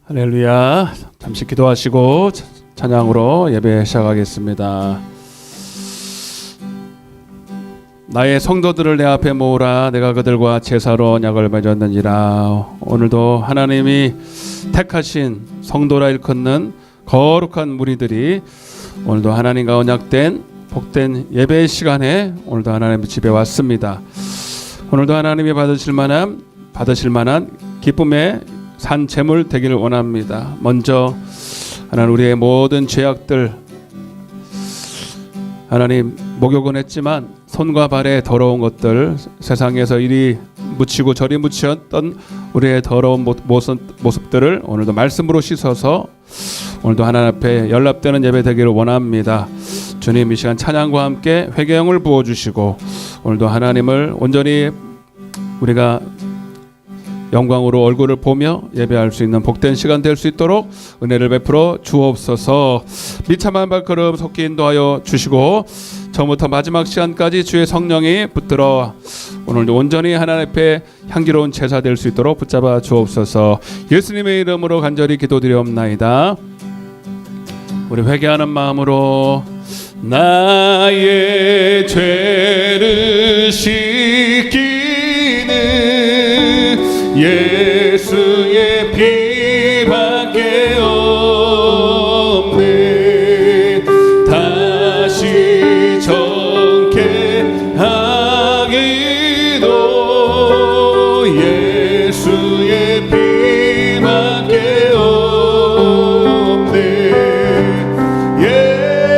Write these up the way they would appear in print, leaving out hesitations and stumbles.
할렐루야. 잠시 기도하시고 찬양으로 예배 시작하겠습니다. 나의 성도들을 내 앞에 모으라. 내가 그들과 제사로 언약을 맺었느니라. 오늘도 하나님이 택하신 성도라 일컫는 거룩한 무리들이 오늘도 하나님과 언약된 복된 예배 시간에 오늘도 하나님 집에 왔습니다. 오늘도 하나님이 받으실 만한 기쁨의 산 제물 되기를 원합니다. 먼저 하나님 우리의 모든 죄악들 하나님 목욕은 했지만 손과 발에 더러운 것들 세상에서 이리 묻히고 저리 묻혔던 우리의 더러운 모습들을 오늘도 말씀으로 씻어서 오늘도 하나님 앞에 연락되는 예배 되기를 원합니다. 주님 이 시간 찬양과 함께 회개형을 부어주시고 오늘도 하나님을 온전히 우리가 영광으로 얼굴을 보며 예배할 수 있는 복된 시간 될 수 있도록 은혜를 베풀어 주옵소서. 미참한 발걸음 속히 인도하여 주시고 처음부터 마지막 시간까지 주의 성령이 붙들어 오늘도 온전히 하나님 앞에 향기로운 제사 될 수 있도록 붙잡아 주옵소서. 예수님의 이름으로 간절히 기도드리옵나이다. 우리 회개하는 마음으로 나의 죄를 씻기는 예수의 피밖에 없네. 다시 정케 하기도 예수의 피밖에 없네. 예수의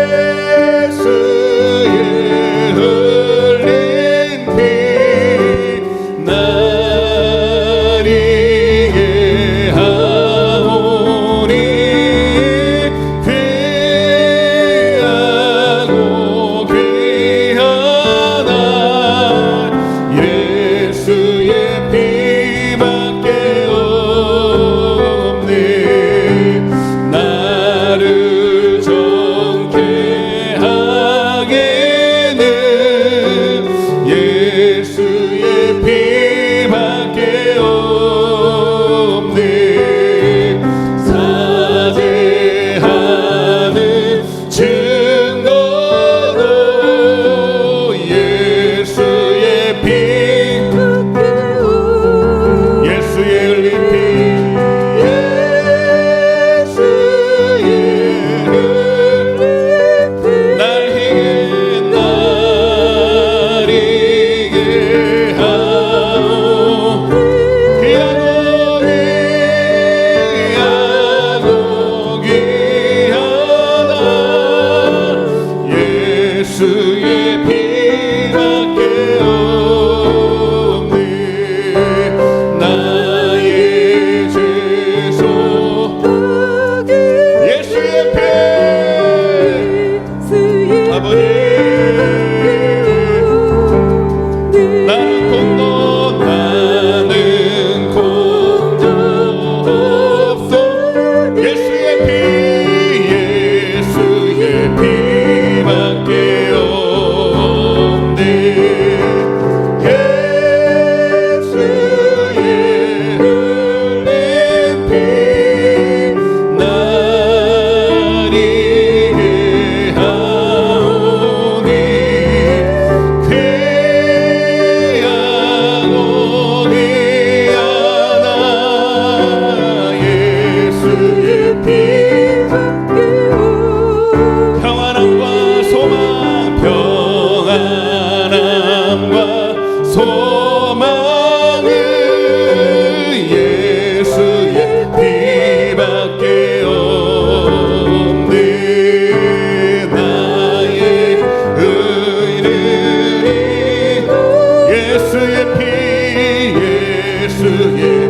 흘린 피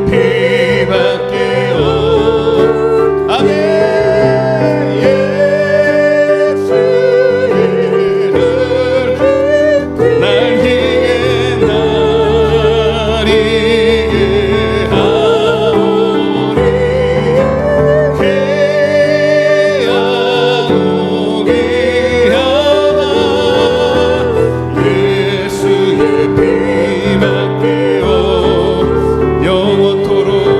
피밖에요 영원토록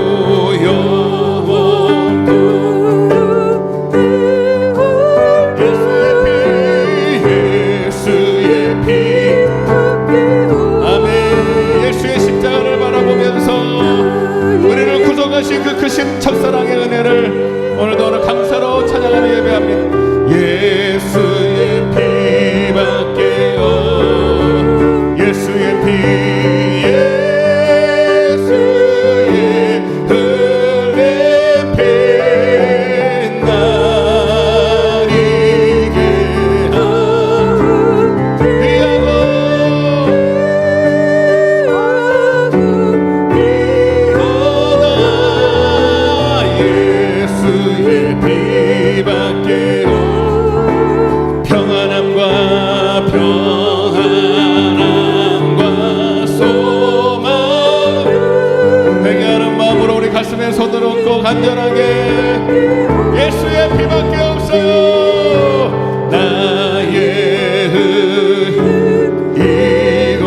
주신 첫사랑의 은혜를 오늘도 오늘 감사로 찬양하며 예배합니다. 예수의 피밖에요. 예수의 피, 예수의 흘린 피 나리게 예수의 피밖에요. 평안함과 소망, 회개하는 마음으로 우리 가슴에 손을 얹고 간절하게 예수의 피밖에 없어요. 나의 이거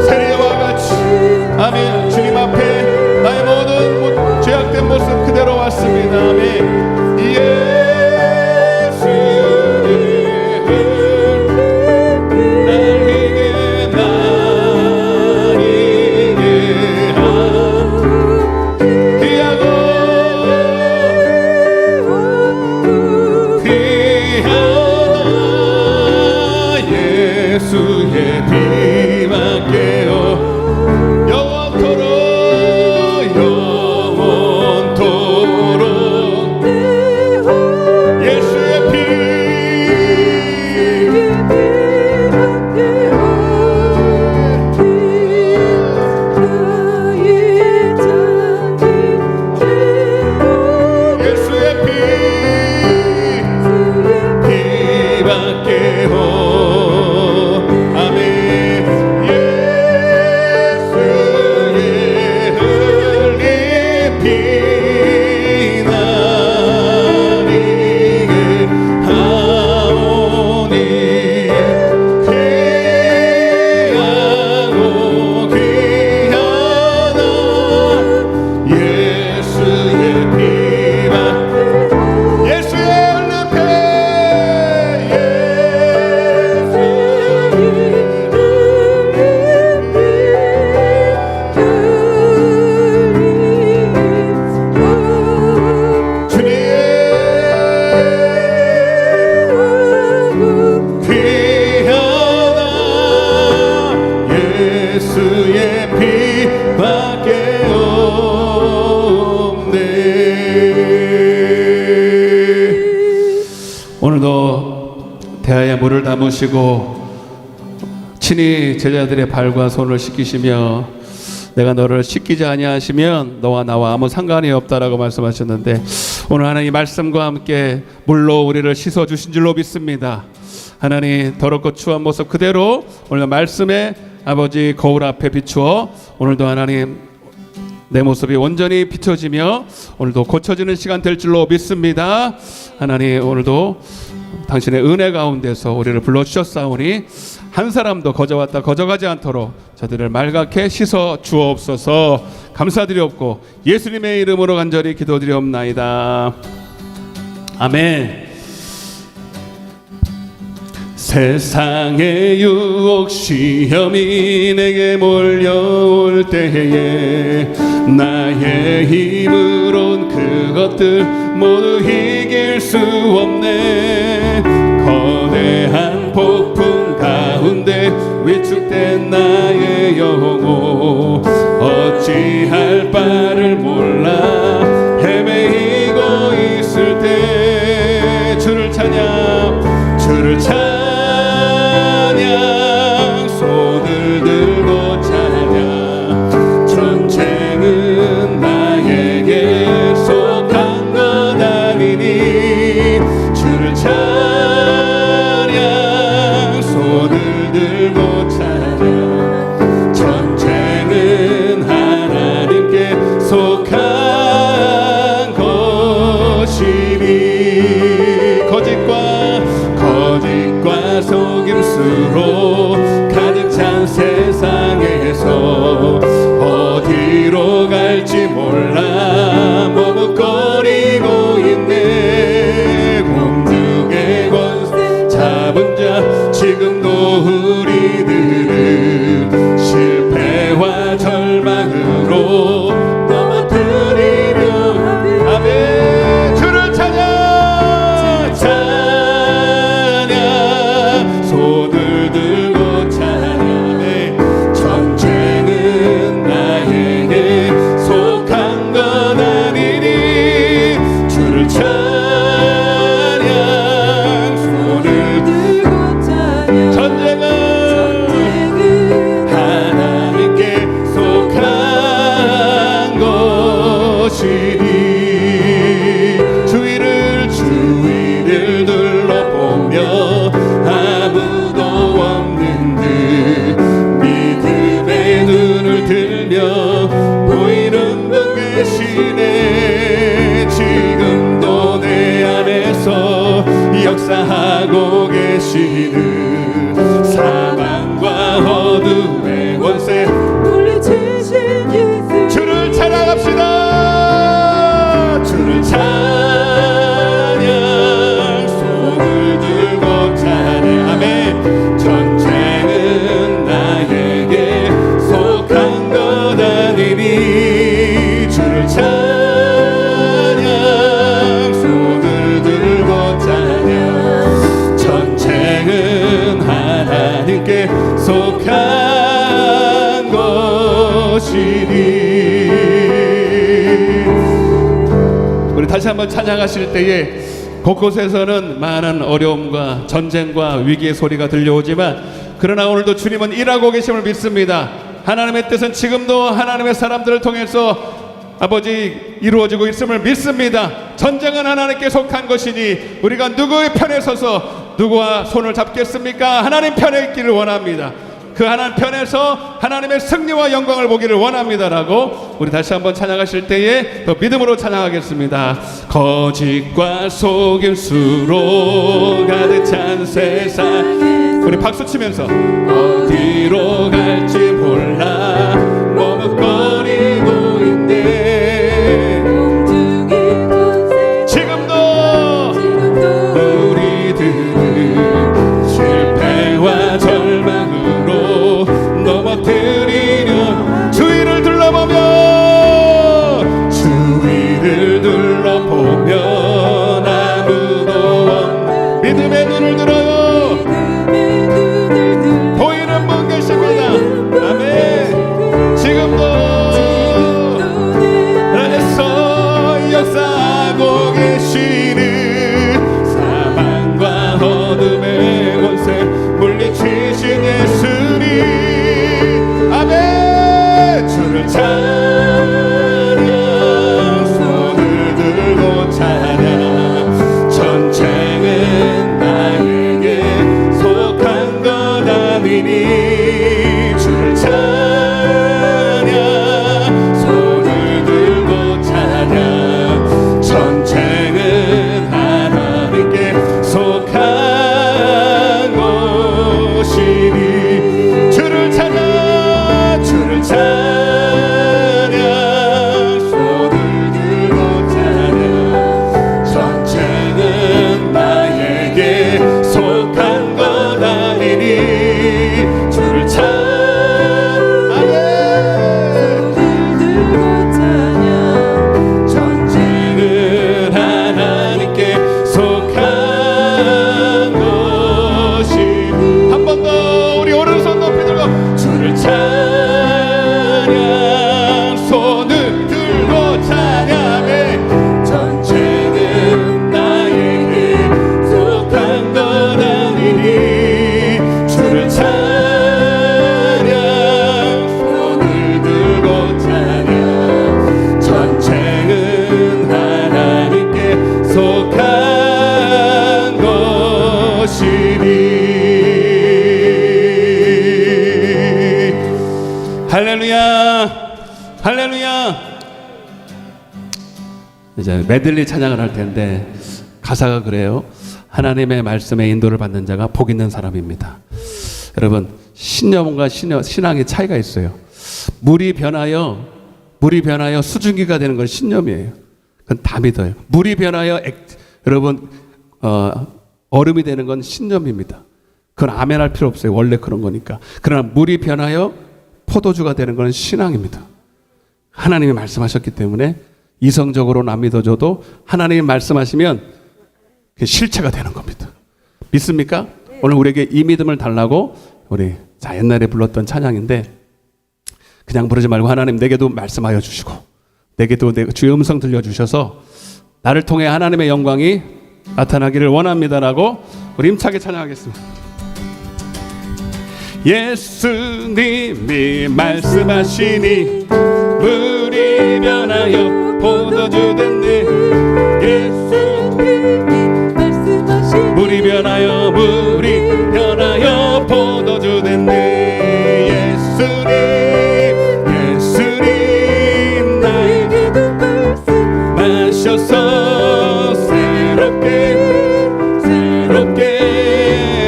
세리와 같이 아멘. 주님 앞에 나의 모든 죄악된 모습 그대로 왔습니다. 아멘. 예수의 피밖에요. 영원토록 예수의 피 오늘도 대하에 물을 담으시고 친히 제자들의 발과 손을 씻기시며 내가 너를 씻기지 아니하시면 너와 나와 아무 상관이 없다라고 말씀하셨는데 오늘 하나님 말씀과 함께 물로 우리를 씻어주신 줄로 믿습니다. 하나님 더럽고 추한 모습 그대로 오늘 말씀에 아버지 거울 앞에 비추어 오늘도 하나님 내 모습이 온전히 비춰지며 오늘도 고쳐지는 시간 될 줄로 믿습니다. 하나님 오늘도 당신의 은혜 가운데서 우리를 불러주셨사오니 한 사람도 거저왔다 거저가지 않도록 저들을 말갛게 씻어 주옵소서. 감사드리옵고 예수님의 이름으로 간절히 기도드리옵나이다. 아멘. 세상의 유혹 시험이 내게 몰려올 때에 나의 힘으론 그것들 모두 이길 수 없네. 거대한 폭풍 가운데 위축된 나의 영혼 어찌할 바를 몰라 헤매이고 있을 때 주를 찬양 주를 찬양 손을 들고 찬양 전쟁은 나에게 속한 것 아니니 주를 찬양 손을 들고 찬양 전쟁은 하나님께 속한 것이니 거짓과 속임수로 가득 찬 세상에서 어디로 갈지 몰라 머뭇거리고 있네. 공중의 권세 잡은 자 지금도 우리들은 실패와 절망으로 넘어뜨리 것이니 주위를 둘러보며 아무도 없는 듯 믿음의 눈을 들며 보이는 분 계시네. 지금도 내 안에서 역사하고 계시는 사망과 어둠의 권세 물리치신 예수 주를 찬양합시다. 주를 찬양 손을 들고 찬양하며 전쟁은 나에게 속한 것 아니니 주를 찬양 손을 들고 찬양 전쟁은 하나님께 속한 것이니. 우리 다시 한번 찬양하실 때에 곳곳에서는 많은 어려움과 전쟁과 위기의 소리가 들려오지만 그러나 오늘도 주님은 일하고 계심을 믿습니다. 하나님의 뜻은 지금도 하나님의 사람들을 통해서 아버지 이루어지고 있음을 믿습니다. 전쟁은 하나님께 속한 것이니 우리가 누구의 편에 서서 누구와 손을 잡겠습니까? 하나님 편에 있기를 원합니다. 그 하나님 편에서 하나님의 승리와 영광을 보기를 원합니다라고 우리 다시 한번 찬양하실 때에 더 믿음으로 찬양하겠습니다. 거짓과 속임수로 가득 찬 세상 우리 박수 치면서 어디로 갈지 몰라 머뭇거리고 있네. 지금도 우리들은 실패와 절망으로 넘어뜨리려 주위를 둘러보면 아무도 없는 믿음의 눈을 들어요. 보이는 분 계십니다. 아멘. 지금도 나에서 역사하고 계시는 사망과 어둠의 권세 물리치신 예수님. 아멘. 주를 찬양 손을 들고 찬양 전쟁은 나에게 속한 것 아니니 주를 찬양 손을 들고 찬양 전쟁은 하나님께 속한 것이니 주를 찬양 주를 찬양 손을 들고 찬양 전쟁은 나에게 속한 것 아니니 주를 찬양해 전쟁은 하나님께 속한 것이. 한 번 더 우리 오른손 높이 들고 주를 찬양 손을 들고 찬양해 전쟁은 나에게 속한 것 아니니 주를 찬양 손을 들고 찬양 전쟁은 하나님께 속한 것이니. 할렐루야 할렐루야. 이제 메들리 찬양을 할 텐데 가사가 그래요. 하나님의 말씀에 인도를 받는 자가 복 있는 사람입니다. 여러분 신념과 신앙의 차이가 있어요. 물이 변하여 수증기가 되는 건 신념이에요. 그건 다 믿어요. 물이 변하여 여러분 얼음이 되는 건 신념입니다. 그건 아멘할 필요 없어요. 원래 그런 거니까. 그러나 물이 변하여 포도주가 되는 건 신앙입니다. 하나님이 말씀하셨기 때문에 이성적으로는 안 믿어줘도 하나님이 말씀하시면 그게 실체가 되는 겁니다. 믿습니까? 오늘 우리에게 이 믿음을 달라고 우리 옛날에 불렀던 찬양인데 그냥 부르지 말고 하나님 내게도 말씀하여 주시고 내게도 주의 음성 들려주셔서 나를 통해 하나님의 영광이 나타나기를 원합니다라고 우리 힘차게 찬양하겠습니다. 예수님이 말씀하시니 물이 변하여 포도주 됐네. 예수님이 말씀하시니 물이 변하여 포도주 됐네. 예수님 나에게도 마셔서 새롭게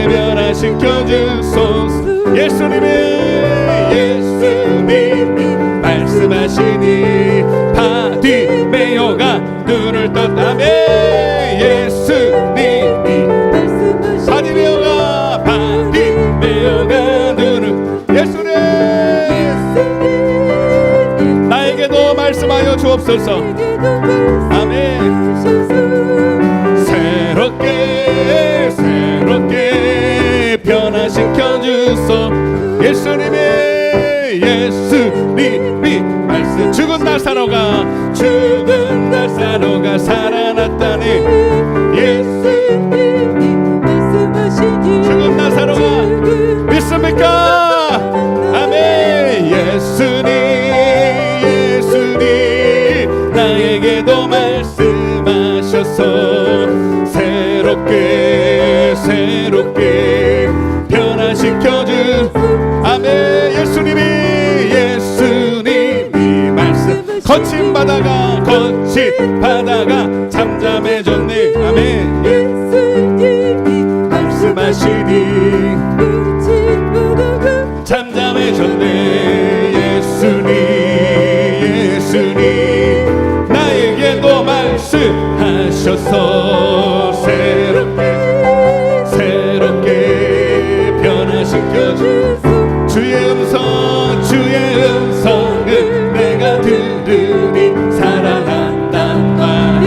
변화시켜 주소서. 예수님이 말씀하시니 바디메오가 눈을 떴다며. 예수님이 바디메오가 눈을. 예수님 나에게도 말씀하여 주옵소서. 아멘. 새롭게 변화시켜 주소. 예수님이 말씀. 죽은 나사로가 살아났다니. 예수님이 말씀하시니 죽은 나사로가 믿습니까? 아멘. 예수님 나에게도 말씀하셔서 새롭게 변화시켜 주. 아멘. 예수님이 말씀. 거친 바다가 잠잠해졌네. 아멘. 예수님이 말씀하시니 잠잠해졌네. 예수님 나에게도 말씀하셔서 새롭게 변화시켜 주. 주의 음성은 내가 들으니 살아난단 말이.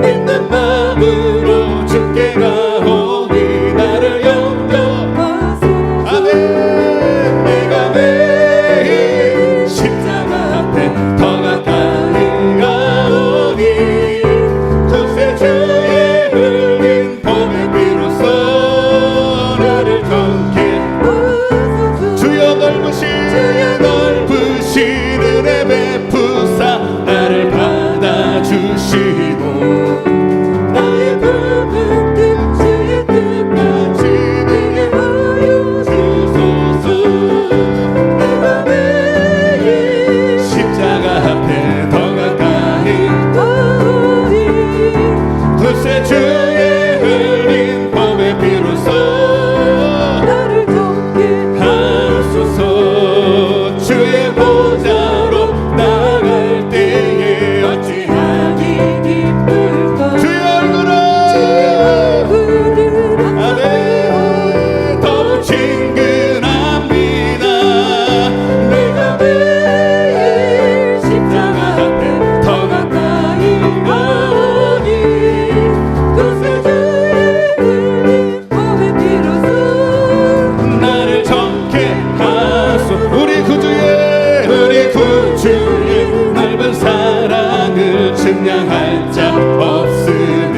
믿는 마음으로 주께 가오니 나를 영접하소서. 아멘. 내가 매일 십자가 앞에 더 가까이 가오니 그새 주의 흘린 봄의 비로소 나를 좋게. 주여 넓으신 은혜 베푸사 나를 받아주시고 나의 부분 주의 뜻까지 내게 하여 주소서. 내가 매일 십자가 앞에 더 가까이 가오니 그새 주의 흘린 봄의 비로소 나를 돕게 하소서. 주의 보좌로 나갈 때에 어찌하기 기쁠까. 주의 얼굴을 아멘 더욱 친근합니다. 내가 매일 십자가 앞에 더 가까이 가오니 그새 주의 흘린 봄의 비로소 나를 정케 하소. 우리 구주의 넓은 사랑을 증량할 자 없으며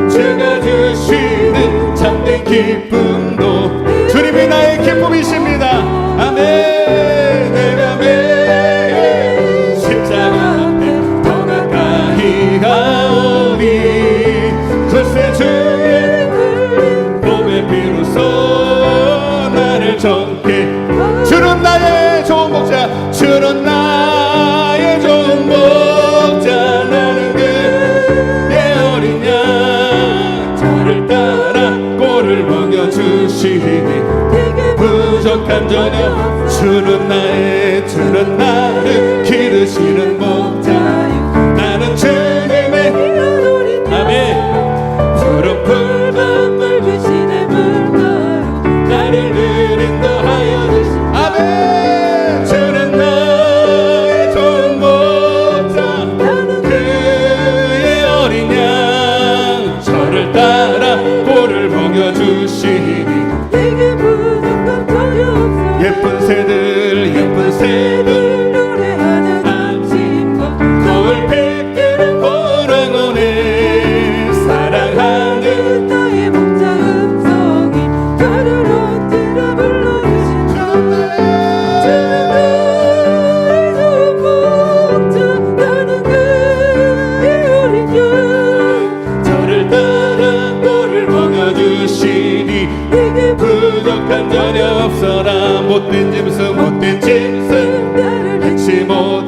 주가 주시는 참된 기쁨도. 주님이 나의 기쁨이십니다. 아멘. 내가 매일 십자가 앞에 더 가까이 가오니 그새 주의 봄의 비로소 나를 정케. 주는 나의 좋은 목자. 주는 나의 좋은 목자. 나는 그의 어린 양 저를 따라 꼴을 먹여주시니 부족한 전혀. 주는 나를 기르시는 목자. 나는 주님의 아멘 푸른 풀밭물 그 시내 물가로 나를 인도하여 주시. 아멘. 주는 나의 좋은 목자. 그의 어린 양 저를 따라 꼴을 먹여주시니 예쁜 새들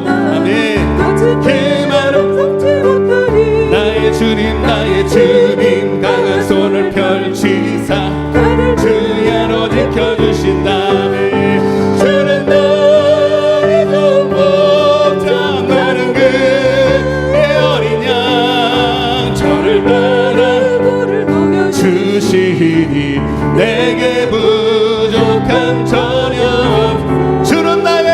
들어도 아멘. 그 말은 섞지 못하리. 나의 주님 강한 손을 펼치사 나를 주야로 지켜주신다네. 주는 나의 목자 나는 그의 어린 양 저를 따라 물을 먹여 주시니 내게 부족한 전혀 없. 주는 나의 나는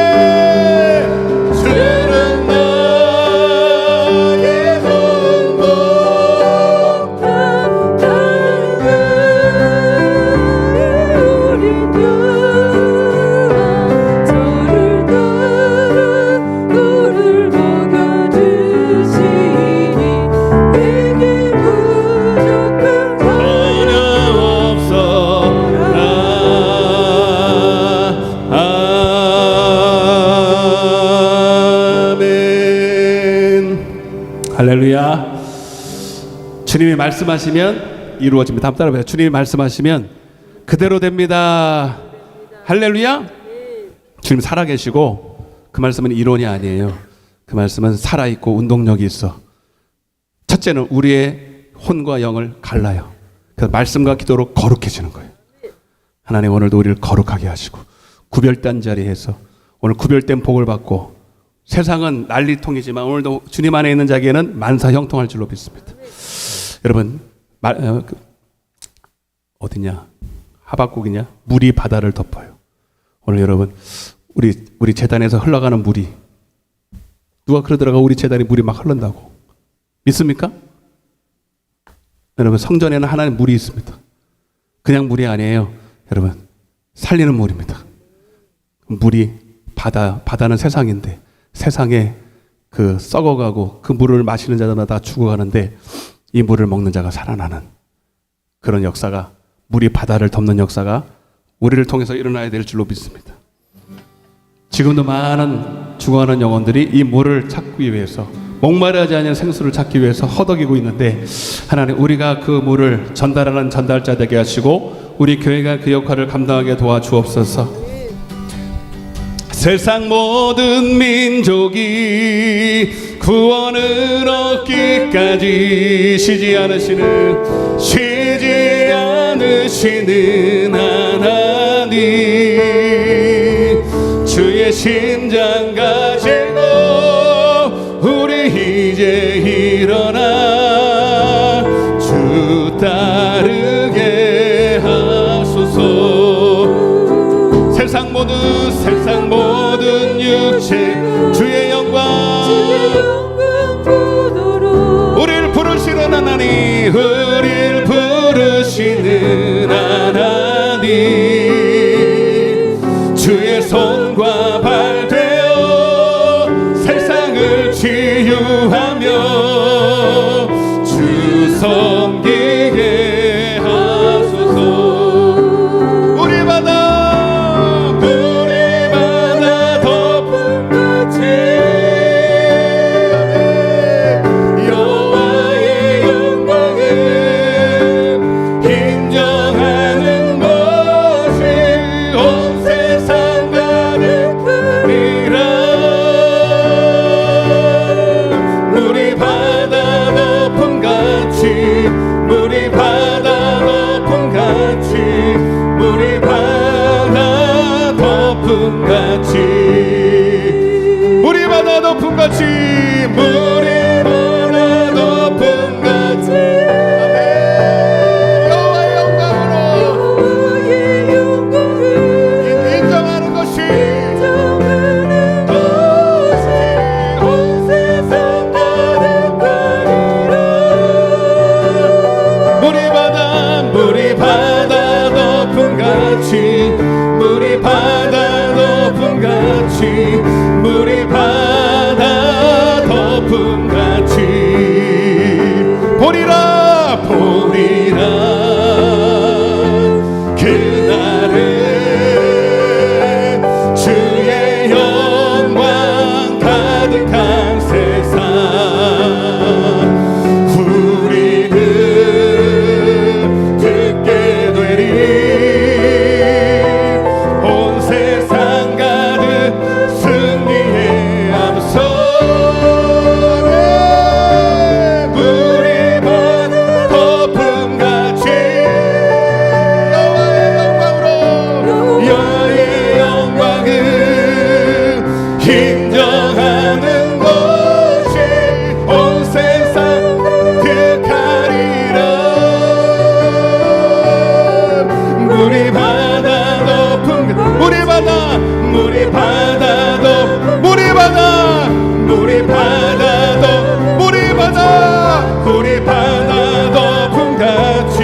어린 양 저를 따라 물을 먹여주시니 내게 부족한 전혀 없어라. 아멘. 할렐루야. 주님이 말씀하시면 이루어집니다. 한번 따라해봐요. 주님이 말씀하시면 그대로 됩니다. 할렐루야. 주님 살아계시고 그 말씀은 이론이 아니에요. 그 말씀은 살아있고 운동력이 있어. 첫째는 우리의 혼과 영을 갈라요. 그래서 말씀과 기도로 거룩해지는 거예요. 하나님 오늘도 우리를 거룩하게 하시고 구별된 자리에서 오늘 구별된 복을 받고 세상은 난리통이지만 오늘도 주님 안에 있는 자에게는 만사 형통할 줄로 믿습니다. 여러분 어디냐 하박국이냐 물이 바다를 덮어요. 오늘 여러분 우리 재단에서 흘러가는 물이 누가 그러더라고 우리 재단에 물이 막 흐른다고 믿습니까? 여러분 성전에는 하나님 물이 있습니다. 그냥 물이 아니에요. 여러분 살리는 물입니다. 물이 바다는 세상인데 세상에 그 썩어가고 그 물을 마시는 자마다 죽어가는데 이 물을 먹는 자가 살아나는 그런 역사가 물이 바다를 덮는 역사가 우리를 통해서 일어나야 될 줄로 믿습니다. 지금도 많은 죽어가는 영혼들이 이 물을 찾기 위해서 목마르지 않은 생수를 찾기 위해서 허덕이고 있는데 하나님 우리가 그 물을 전달하는 전달자 되게 하시고 우리 교회가 그 역할을 감당하게 도와주옵소서. 세상 모든 민족이 구원을 얻기까지 쉬지 않으시는 하나님 주의 심장 가지고 우리 이제 일어나 주 따르게 하소서. 세상 모든 육체 주의 영광 보도록 우리를 부르시는 하나님 우리를 부르시는 하나님 주의 손과 발 되어 세상을 치유하며 주 섬기게 하소서. 우리 바다 덮은 같이 여호와의 영광을 인정하는 것이 온 세상 가득하리라. 물이 바다 덮은 같이 물이 바다 덮은 같이 물이 바다 덮은 같이 물이 바다 덮은 같이 물이 바다 덮은 같이 아멘. 여호와의 영광으로 여호와의 영광을 인정하는 것이 온 세상 가득하리라. 물이 바다 덮은 같이 물이 바다 덮은 같이 물이 바다 덮은 같이 보리라 그날에 주의 영광 가득한 세상 우리는 듣게 되리. 온 세상 가득 승리의 암송 인정하는 것이 온 세상 그가리라. 물이 바다 높은 물이 바다 물이 바다도 물이 바다 물이 바다도 물이 바다 물이 바다 높은 같이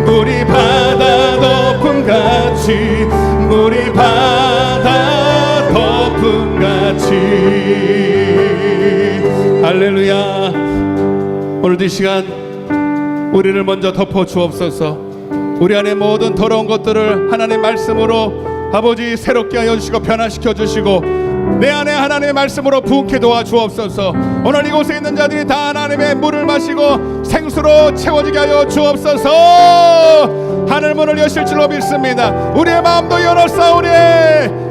물이 바다 높은 같이 물이 바다 높은 같이. 할렐루야. 오늘도 이 시간 우리를 먼저 덮어 주옵소서. 우리 안에 모든 더러운 것들을 하나님의 말씀으로 아버지 새롭게 하여 주시고 변화시켜 주시고 내 안에 하나님의 말씀으로 부흥케 도와주옵소서. 오늘 이곳에 있는 자들이 다 하나님의 물을 마시고 생수로 채워지게 하여 주옵소서. 하늘 문을 여실 줄로 믿습니다. 우리의 마음도 열었사오니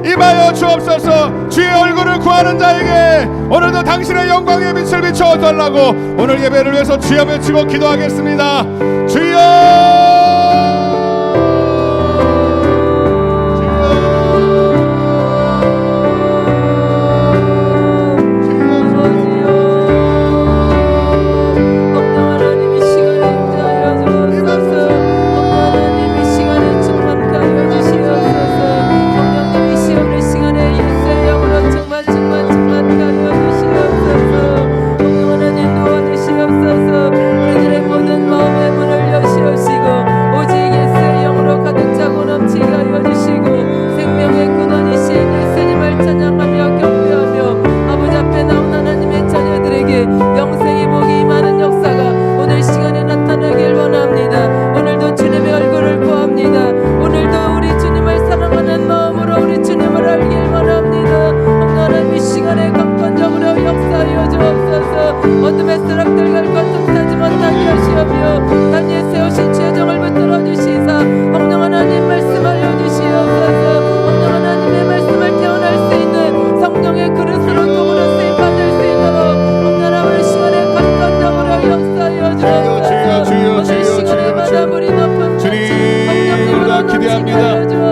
임하여 주옵소서. 주의 얼굴을 구하는 자에게 오늘도 당신의 영광의 빛을 비춰달라고 오늘 예배를 위해서 주여 외치고 기도하겠습니다. 주여.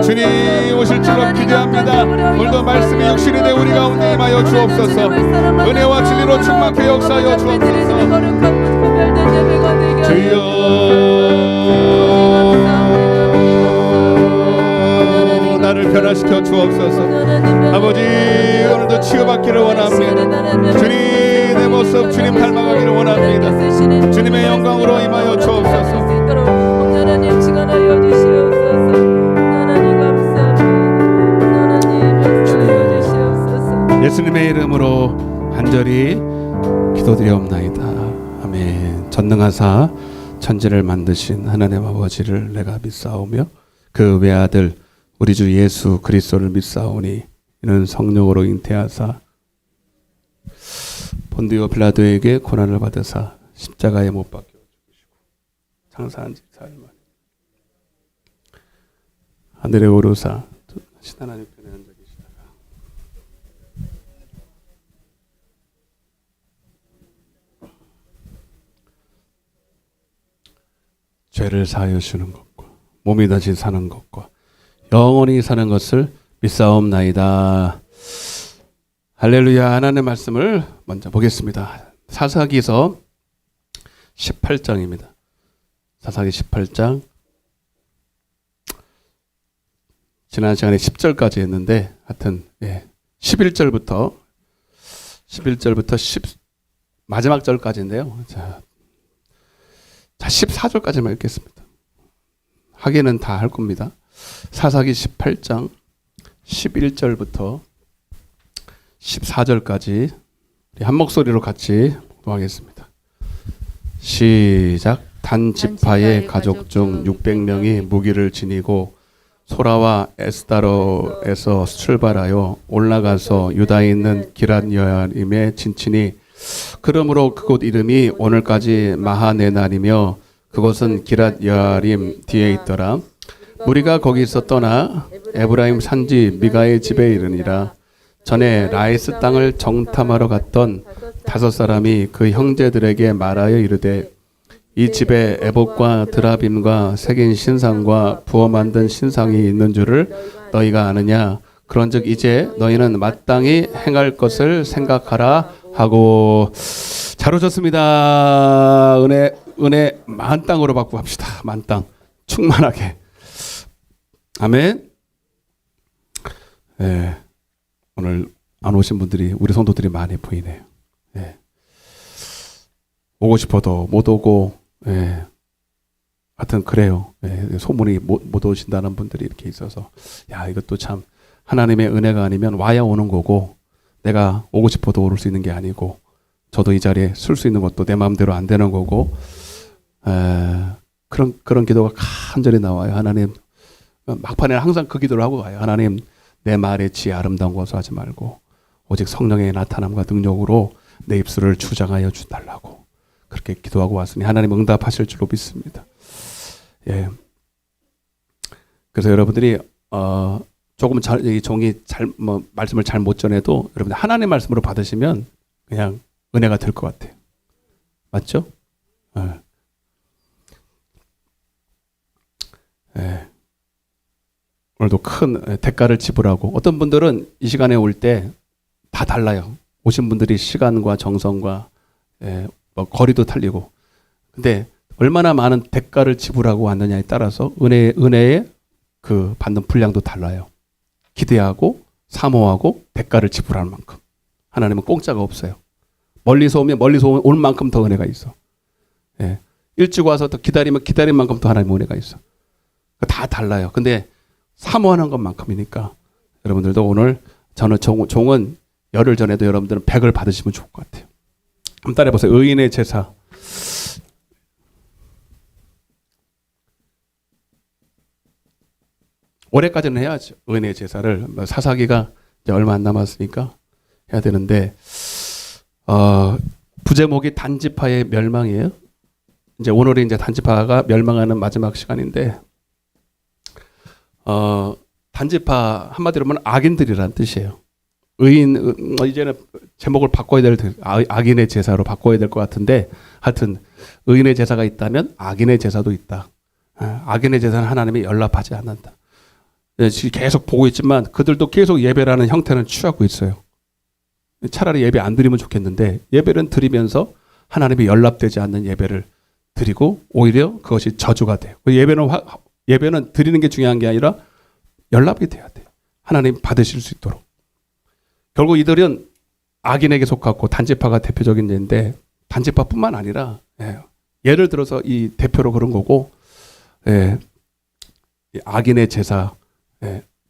주님 오실 줄로 기대합니다. 오늘도 말씀이 육신이 되 우리 가운데 임하여 주옵소서. 은혜와 진리로 충만케 역사하여 주옵소서. 주여 나를 변화시켜 주옵소서. 아버지 오늘도 치유받기를 원합니다. 주님 내 모습 주님 닮아가기를 원합니다. 주님의 영광으로 임하여 주옵소서. 예수님의 이름으로 간절히 기도드리옵나이다. 아멘. 전능하사 천지를 만드신 하나님 아버지를 내가 믿사오며 그 외아들 우리 주 예수 그리스도를 믿사오니 이는 성령으로 잉태하사 본디오 빌라도에게 고난을 받으사 십자가에 못 박혀 죽으시고 장사한 지 사흘 만에 하늘에 오르사 신하나님 편에 앉아 계시다가 죄를 사하여 주는 것과 몸이 다시 사는 것과 영원히 사는 것을 믿사옵나이다. 할렐루야. 하나님의 말씀을 먼저 보겠습니다. 사사기서 18장입니다. 사사기 18장 지난 시간에 10절까지 했는데 하여튼 11절부터 마지막 절까지인데요. 자 14절까지만 읽겠습니다. 하기는 다 할 겁니다. 사사기 18장 11절부터 14절까지 한 목소리로 같이 봉하겠습니다. 시작. 단 지파의 가족 중 600명이 무기를 지니고 소라와 에스다로에서 출발하여 올라가서 유다에 있는 기럇 여아림에 진치니 그러므로 그곳 이름이 오늘까지 마하네날이며 그곳은 기럇 여아림 뒤에 있더라. 무리가 거기서 떠나 에브라임 산지 미가의 집에 이르니라. 전에 라이스 땅을 정탐하러 갔던 5사람이 그 형제들에게 말하여 이르되 이 집에 에봇과 드라빔과 새긴 신상과 부어 만든 신상이 있는 줄을 너희가 아느냐. 그런즉 이제 너희는 마땅히 행할 것을 생각하라 하고. 잘 오셨습니다. 은혜 만땅으로 받고 합시다. 만땅 충만하게. 아멘. 예, 오늘 안 오신 분들이 우리 성도들이 많이 보이네요. 예. 오고 싶어도 못 오고, 예. 하여튼 그래요. 예. 소문이 못 오신다는 분들이 이렇게 있어서, 야, 이것도 참 하나님의 은혜가 아니면 와야 오는 거고, 내가 오고 싶어도 올 수 있는 게 아니고, 저도 이 자리에 쓸 수 있는 것도 내 마음대로 안 되는 거고, 그런 기도가 간절히 나와요. 하나님, 막판에 항상 그 기도를 하고 가요. 하나님, 내 말에 지혜 아름다운 것을 하지 말고 오직 성령의 나타남과 능력으로 내 입술을 주장하여 주달라고 그렇게 기도하고 왔으니 하나님 응답하실 줄로 믿습니다. 예. 그래서 여러분들이 조금 이 종이 말씀을 잘 못 전해도 여러분들 하나님 말씀으로 받으시면 그냥 은혜가 될 것 같아요. 맞죠? 예. 예. 오늘도 큰 대가를 지불하고, 어떤 분들은 이 시간에 올 때 다 달라요. 오신 분들이 시간과 정성과 뭐 거리도 틀리고, 근데 얼마나 많은 대가를 지불하고 왔느냐에 따라서 은혜의 그 받는 분량도 달라요. 기대하고 사모하고 대가를 지불하는 만큼 하나님은 공짜가 없어요. 멀리서 오면 멀리서 올 만큼 더 은혜가 있어. 예. 일찍 와서 더 기다리면 기다린 만큼 더 하나님의 은혜가 있어. 다 달라요. 근데 사모하는 것만큼이니까 여러분들도 오늘, 저는 종은 열흘 전에도 여러분들은 100을 받으시면 좋을 것 같아요. 한번 따라해보세요. 의인의 제사. 올해까지는 해야죠. 의인의 제사를. 사사기가 이제 얼마 안 남았으니까 해야 되는데, 부제목이 단지파의 멸망이에요. 이제 오늘이 이제 단지파가 멸망하는 마지막 시간인데, 단지파 한마디로 하면 악인들이란 뜻이에요. 의인, 이제는 제목을 바꿔야 악인의 제사로 바꿔야 될 것 같은데, 하여튼 의인의 제사가 있다면 악인의 제사도 있다. 악인의 제사는 하나님이 연락하지 않는다. 계속 보고 있지만 그들도 계속 예배라는 형태는 취하고 있어요. 차라리 예배 안 드리면 좋겠는데, 예배는 드리면서 하나님이 연락되지 않는 예배를 드리고 오히려 그것이 저주가 돼요. 예배는 드리는 게 중요한 게 아니라 연락이 돼야 돼요. 하나님 받으실 수 있도록. 결국 이들은 악인에게 속하고 단지파가 대표적인 예인데, 단지파뿐만 아니라, 예를 들어서 이 대표로 그런 거고, 악인의 제사,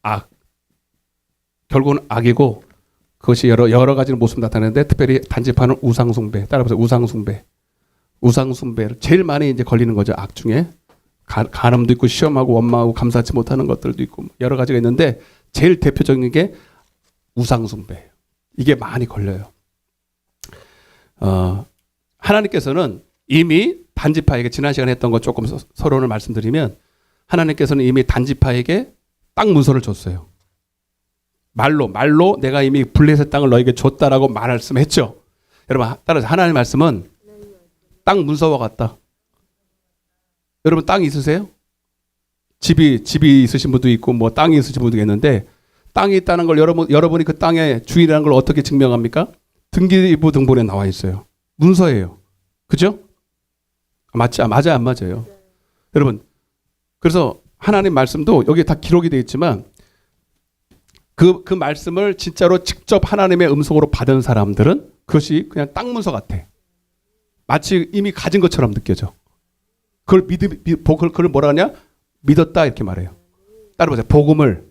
악, 결국은 악이고 그것이 여러 가지 모습 나타내는데, 특별히 단지파는 우상숭배, 따라서 우상숭배를 제일 많이 이제 걸리는 거죠. 악 중에 간음도 있고 시험하고 원망하고 감사치 못하는 것들도 있고 여러 가지가 있는데, 제일 대표적인 게 우상숭배. 이게 많이 걸려요. 하나님께서는 이미 단지파에게, 지난 시간에 했던 거 조금 서론을 말씀드리면, 하나님께서는 이미 단지파에게 땅 문서를 줬어요. 말로 내가 이미 블레셋 땅을 너에게 줬다라고 말씀했죠. 여러분, 따라서 하나님의 말씀은 땅 문서와 같다. 여러분, 땅 있으세요? 집이 있으신 분도 있고 뭐 땅이 있으신 분도 있는데, 땅이 있다는 걸 여러분이 그 땅의 주인이라는 걸 어떻게 증명합니까? 등기부 등본에 나와 있어요. 문서예요. 그죠? 맞아요, 안 맞아요? 여러분, 그래서 하나님 말씀도 여기에 다 기록이 되어 있지만, 그 말씀을 진짜로 직접 하나님의 음성으로 받은 사람들은 그것이 그냥 땅 문서 같아. 마치 이미 가진 것처럼 느껴져. 그걸 뭐라 하냐? 믿었다, 이렇게 말해요. 따라보세요. 복음을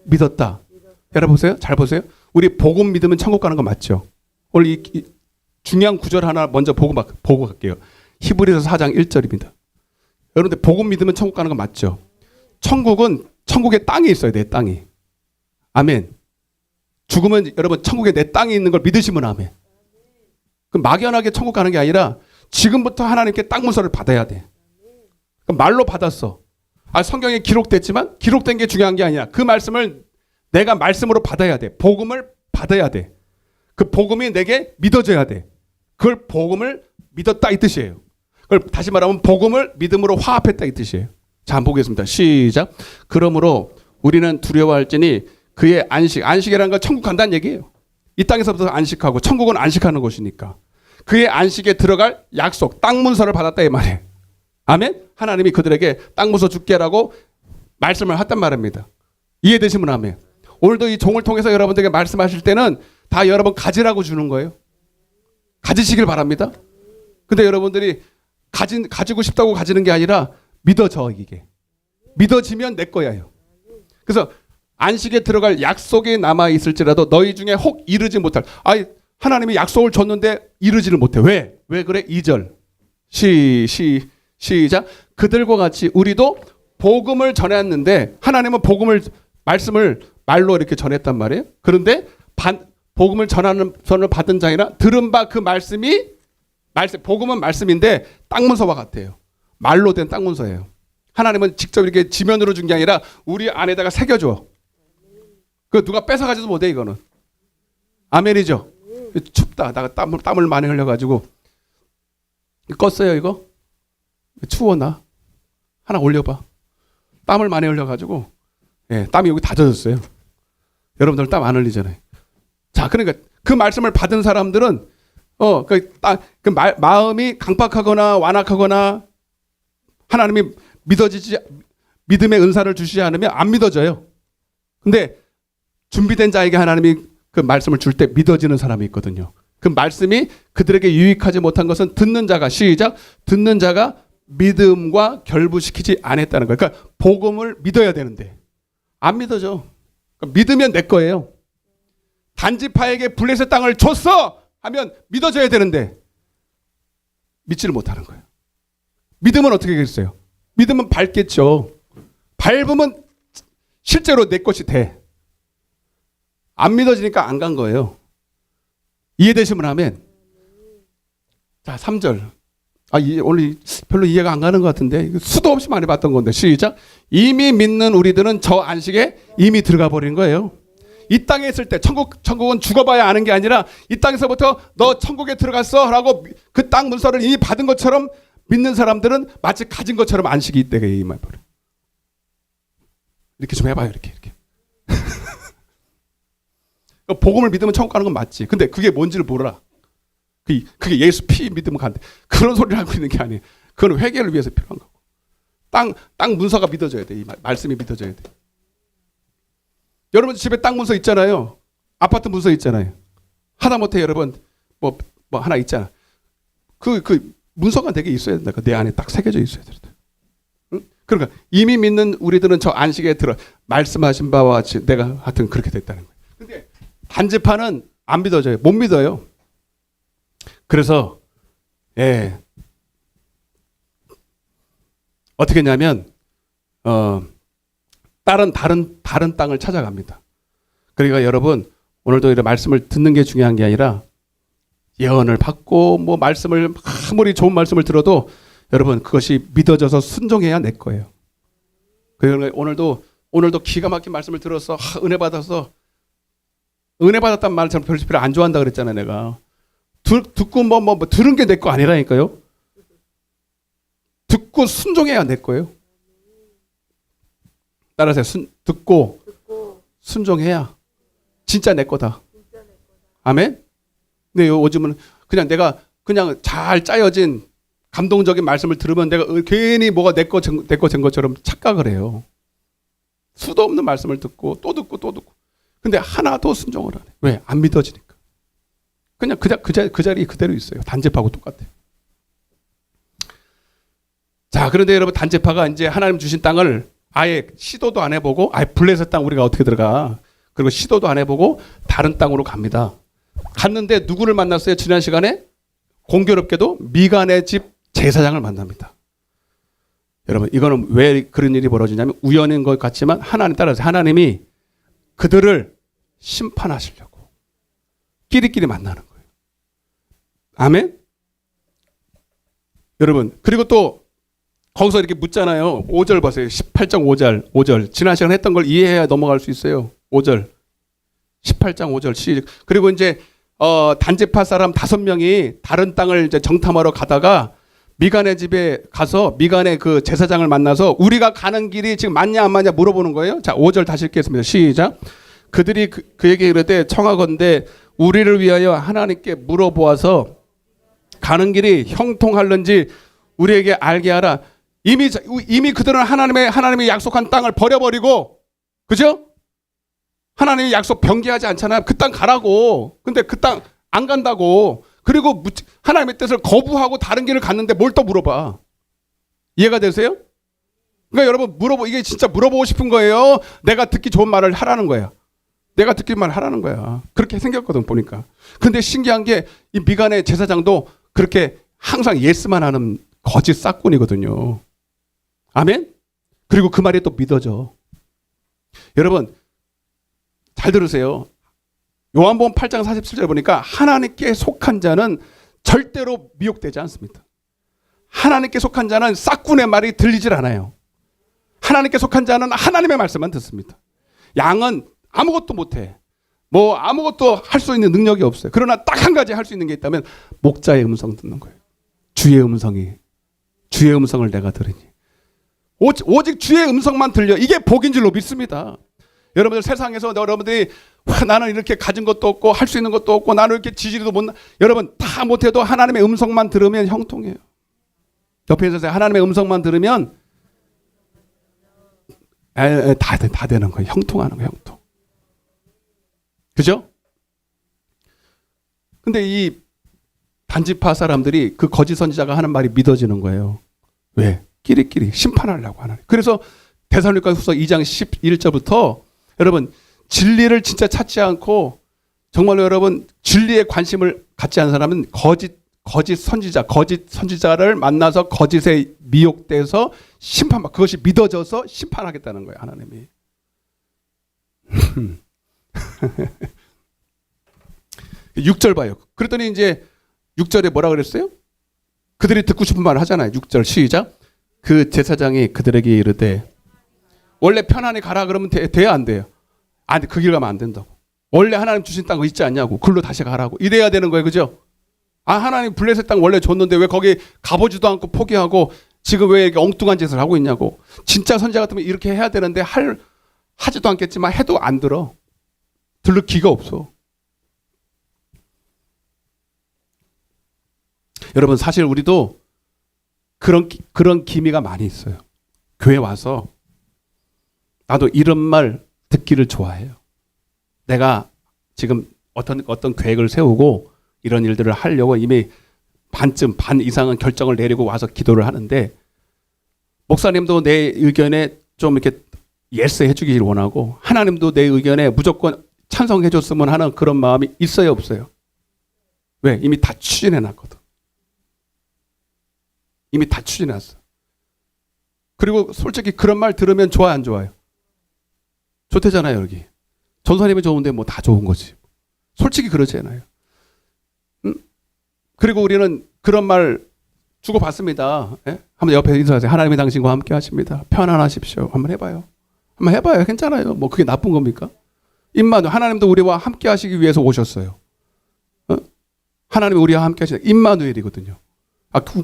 믿었다. 여러분 잘 보세요. 우리 복음 믿으면 천국 가는 거 맞죠? 오늘 이 중요한 구절 하나 먼저 보고 갈게요. 히브리서 4장 1절입니다. 여러분들 복음 믿으면 천국 가는 거 맞죠? 천국은 천국에 땅이 있어요. 내 땅이. 아멘. 죽으면 여러분 천국에 내 땅이 있는 걸 믿으시면 아멘. 그 막연하게 천국 가는 게 아니라 지금부터 하나님께 땅 문서를 받아야 돼. 말로 받았어. 성경에 기록됐지만 기록된 게 중요한 게 아니야. 그 말씀을 내가 말씀으로 받아야 돼. 복음을 받아야 돼. 그 복음이 내게 믿어져야 돼. 그걸 복음을 믿었다 이 뜻이에요. 그걸 다시 말하면 복음을 믿음으로 화합했다 이 뜻이에요. 자, 한번 보겠습니다. 시작. 그러므로 우리는 두려워할지니 그의 안식이라는 건 천국 간다는 얘기예요. 이 땅에서부터 안식하고 천국은 안식하는 곳이니까 그의 안식에 들어갈 약속, 땅 문서를 받았다 이 말이에요. 아멘? 하나님이 그들에게 땅 문서 줄게라고 말씀을 했단 말입니다. 이해되시면 아멘. 오늘도 이 종을 통해서 여러분들에게 말씀하실 때는 다 여러분 가지라고 주는 거예요. 가지시길 바랍니다. 근데 여러분들이 가지고 싶다고 가지는 게 아니라 믿어져 이게. 믿어지면 내 거야요. 그래서 안식에 들어갈 약속이 남아 있을지라도 너희 중에 혹 이르지 못할. 하나님이 약속을 줬는데 이르지를 못해. 왜? 왜 그래? 2절. 시작. 그들과 같이 우리도 복음을 전했는데 하나님은 말씀을 말로 이렇게 전했단 말이에요. 그런데 복음을 전하는 선을 받은 자이나 들은 바 그 복음은 말씀인데 땅 문서와 같아요. 말로 된 땅 문서예요. 하나님은 직접 이렇게 지면으로 준 게 아니라 우리 안에다가 새겨줘. 그 누가 뺏어가지도 못해 이거는. 아멘이죠. 춥다. 내가 땀을 많이 흘려가지고 껐어요 이거. 추워 나. 하나 올려봐. 땀을 많이 흘려가지고 땀이 여기 다 젖었어요. 여러분들 땀 안 흘리잖아요. 자, 그러니까 그 말씀을 받은 사람들은 마음이 강박하거나 완악하거나 하나님이 믿음의 은사를 주시지 않으면 안 믿어져요. 근데 준비된 자에게 하나님이 그 말씀을 줄 때 믿어지는 사람이 있거든요. 그 말씀이 그들에게 유익하지 못한 것은 듣는 자가 듣는 자가 믿음과 결부시키지 않았다는 거예요. 그러니까 복음을 믿어야 되는데 안 믿어져. 그러니까 믿으면 내 거예요. 단지파에게 블레셋 땅을 줬어 하면 믿어져야 되는데 믿지를 못하는 거예요. 믿음은 어떻게 하겠어요? 믿음은 밟겠죠. 밟으면 실제로 내 것이 돼. 안 믿어지니까 안 간 거예요. 이해되시면 하면. 자, 3절. 오늘 별로 이해가 안 가는 것 같은데 수도 없이 많이 봤던 건데 시작. 이미 믿는 우리들은 저 안식에 이미 들어가 버린 거예요. 이 땅에 있을 때 천국은 죽어봐야 아는 게 아니라 이 땅에서부터 너 천국에 들어갔어 라고 그 땅 문서를 이미 받은 것처럼 믿는 사람들은 마치 가진 것처럼 안식이 있대. 이 말 버려. 이렇게 좀 해봐요. 이렇게. 복음을 믿으면 천국 가는 건 맞지. 근데 그게 뭔지를 몰라. 그게 예수 피 믿으면 간대. 그런 소리를 하고 있는 게 아니에요. 그건 회개를 위해서 필요한 거고. 땅 문서가 믿어져야 돼. 이 말씀이 믿어져야 돼. 여러분 집에 땅 문서 있잖아요. 아파트 문서 있잖아요. 하다못해 여러분 뭐 하나 있잖아. 그 문서가 되게 있어야 된다. 내 안에 딱 새겨져 있어야 된다. 응? 그러니까 이미 믿는 우리들은 저 안식에 들어 말씀하신 바와 같이 내가 하여튼 그렇게 됐다는 거예요. 근데 단지파는 안 믿어져요. 못 믿어요. 그래서 어떻게 했냐면 다른 땅을 찾아갑니다. 그러니까 여러분 오늘도 이런 말씀을 듣는 게 중요한 게 아니라 예언을 받고 뭐 말씀을 아무리 좋은 말씀을 들어도 여러분 그것이 믿어져서 순종해야 내 거예요. 그러니까 오늘도 기가 막힌 말씀을 들어서 은혜 받아서 은혜 받았단 말처럼 별로 안 좋아한다 그랬잖아요. 내가 듣고 뭐 들은 게 내 거 아니라니까요. 듣고 순종해야 내 거예요. 따라서 듣고 순종해야 진짜 내 거다. 아멘. 근데 요즘은 그냥 내가 그냥 잘 짜여진 감동적인 말씀을 들으면 내가 괜히 뭐가 내 거 된 것처럼 착각을 해요. 수도 없는 말씀을 듣고 또 듣고. 근데 하나도 순종을 안 해. 왜? 안 믿어지니까. 그냥 그 자리 그대로 있어요. 단죄파하고 똑같아요. 자, 그런데 여러분 단죄파가 이제 하나님 주신 땅을 아예 시도도 안 해보고 아예 블레셋 땅 우리가 어떻게 들어가. 그리고 시도도 안 해보고 다른 땅으로 갑니다. 갔는데 누구를 만났어요? 지난 시간에 공교롭게도 미간의 집 제사장을 만납니다. 여러분 이거는 왜 그런 일이 벌어지냐면 우연인 것 같지만 따라서 하나님이 그들을 심판하시려고 끼리끼리 만나는 거예요. 아멘? 여러분 그리고 또 거기서 이렇게 묻잖아요. 5절 보세요. 18장 5절. 지난 시간에 했던 걸 이해해야 넘어갈 수 있어요. 5절. 18장 5절 시작. 그리고 이제 단지파 사람 5명이 다른 땅을 이제 정탐하러 가다가 미간의 집에 가서 미간의 그 제사장을 만나서 우리가 가는 길이 지금 맞냐 안 맞냐 물어보는 거예요. 자, 5절 다시 읽겠습니다. 시작. 그들이 그에게 이르되 청하건대 우리를 위하여 하나님께 물어보아서 가는 길이 형통할는지 우리에게 알게 하라. 이미 그들은 하나님의 약속한 땅을 버려버리고, 그죠? 하나님의 약속 변개하지 않잖아요. 그 땅 가라고. 근데 그 땅 안 간다고. 그리고 하나님의 뜻을 거부하고 다른 길을 갔는데 뭘 또 물어봐. 이해가 되세요? 그러니까 여러분 이게 진짜 물어보고 싶은 거예요. 내가 듣기 좋은 말을 하라는 거야. 내가 듣기 말 하라는 거야. 그렇게 생겼거든 보니까. 근데 신기한 게 이 미간의 제사장도 그렇게 항상 예스만 하는 거짓 싹군이거든요. 아멘? 그리고 그 말이 또 믿어져. 여러분 잘 들으세요. 요한복음 8장 47절 보니까 하나님께 속한 자는 절대로 미혹되지 않습니다. 하나님께 속한 자는 싹군의 말이 들리질 않아요. 하나님께 속한 자는 하나님의 말씀만 듣습니다. 양은 아무것도 못해. 뭐 아무것도 할 수 있는 능력이 없어요. 그러나 딱 한 가지 할 수 있는 게 있다면 목자의 음성 듣는 거예요. 주의 음성을 내가 들으니. 오직 주의 음성만 들려. 이게 복인 줄로 믿습니다. 여러분들 세상에서 여러분들이 나는 이렇게 가진 것도 없고 할 수 있는 것도 없고 나는 이렇게 지지리도 못 여러분 다 못해도 하나님의 음성만 들으면 형통해요. 옆에 있어서 하나님의 음성만 들으면 다 되는 거예요. 형통하는 거예요. 형통. 그죠? 근데 이 반지파 사람들이 그 거짓 선지자가 하는 말이 믿어지는 거예요. 왜? 끼리끼리 심판하려고 하는. 그래서 데살로니가후서 2장 11절부터 여러분 진리를 진짜 찾지 않고 정말로 여러분 진리에 관심을 갖지 않은 사람은 거짓 선지자를 만나서 거짓에 미혹돼서 심판받 그것이 믿어져서 심판하겠다는 거예요. 하나님이. 6절 봐요. 그랬더니 이제 6절에 뭐라 그랬어요? 그들이 듣고 싶은 말을 하잖아요. 6절 시작. 그 제사장이 그들에게 이르되 원래 편안히 가라 그러면 돼야 안 돼요? 아니 그 길 가면 안 된다고. 원래 하나님 주신 땅 있지 않냐고. 글로 다시 가라고. 이래야 되는 거예요. 그죠? 아 하나님 블레셋 땅 원래 줬는데 왜 거기 가보지도 않고 포기하고 지금 왜 이렇게 엉뚱한 짓을 하고 있냐고. 진짜 선지자 같으면 이렇게 해야 되는데 하지도 않겠지만 해도 안 들어. 들을 기가 없어. 여러분 사실 우리도 그런 기미가 많이 있어요. 교회 와서 나도 이런 말 듣기를 좋아해요. 내가 지금 어떤 계획을 세우고 이런 일들을 하려고 이미 반 이상은 결정을 내리고 와서 기도를 하는데 목사님도 내 의견에 좀 이렇게 예스 해주기를 원하고 하나님도 내 의견에 무조건 찬성해줬으면 하는 그런 마음이 있어요 없어요? 왜? 이미 다 추진해놨거든. 이미 다 추진해놨어. 그리고 솔직히 그런 말 들으면 좋아요 안 좋아요? 좋대잖아요 여기. 전사님이 좋은데 뭐 다 좋은 거지. 솔직히 그러잖아요. 그리고 우리는 그런 말 주고받습니다. 예? 한번 옆에 인사하세요. 하나님이 당신과 함께 하십니다. 편안하십시오. 한번 해봐요. 한번 해봐요. 괜찮아요. 뭐 그게 나쁜 겁니까? 임마누엘 하나님도 우리와 함께 하시기 위해서 오셨어요. 하나님이 우리와 함께 하시는 임마누엘이거든요.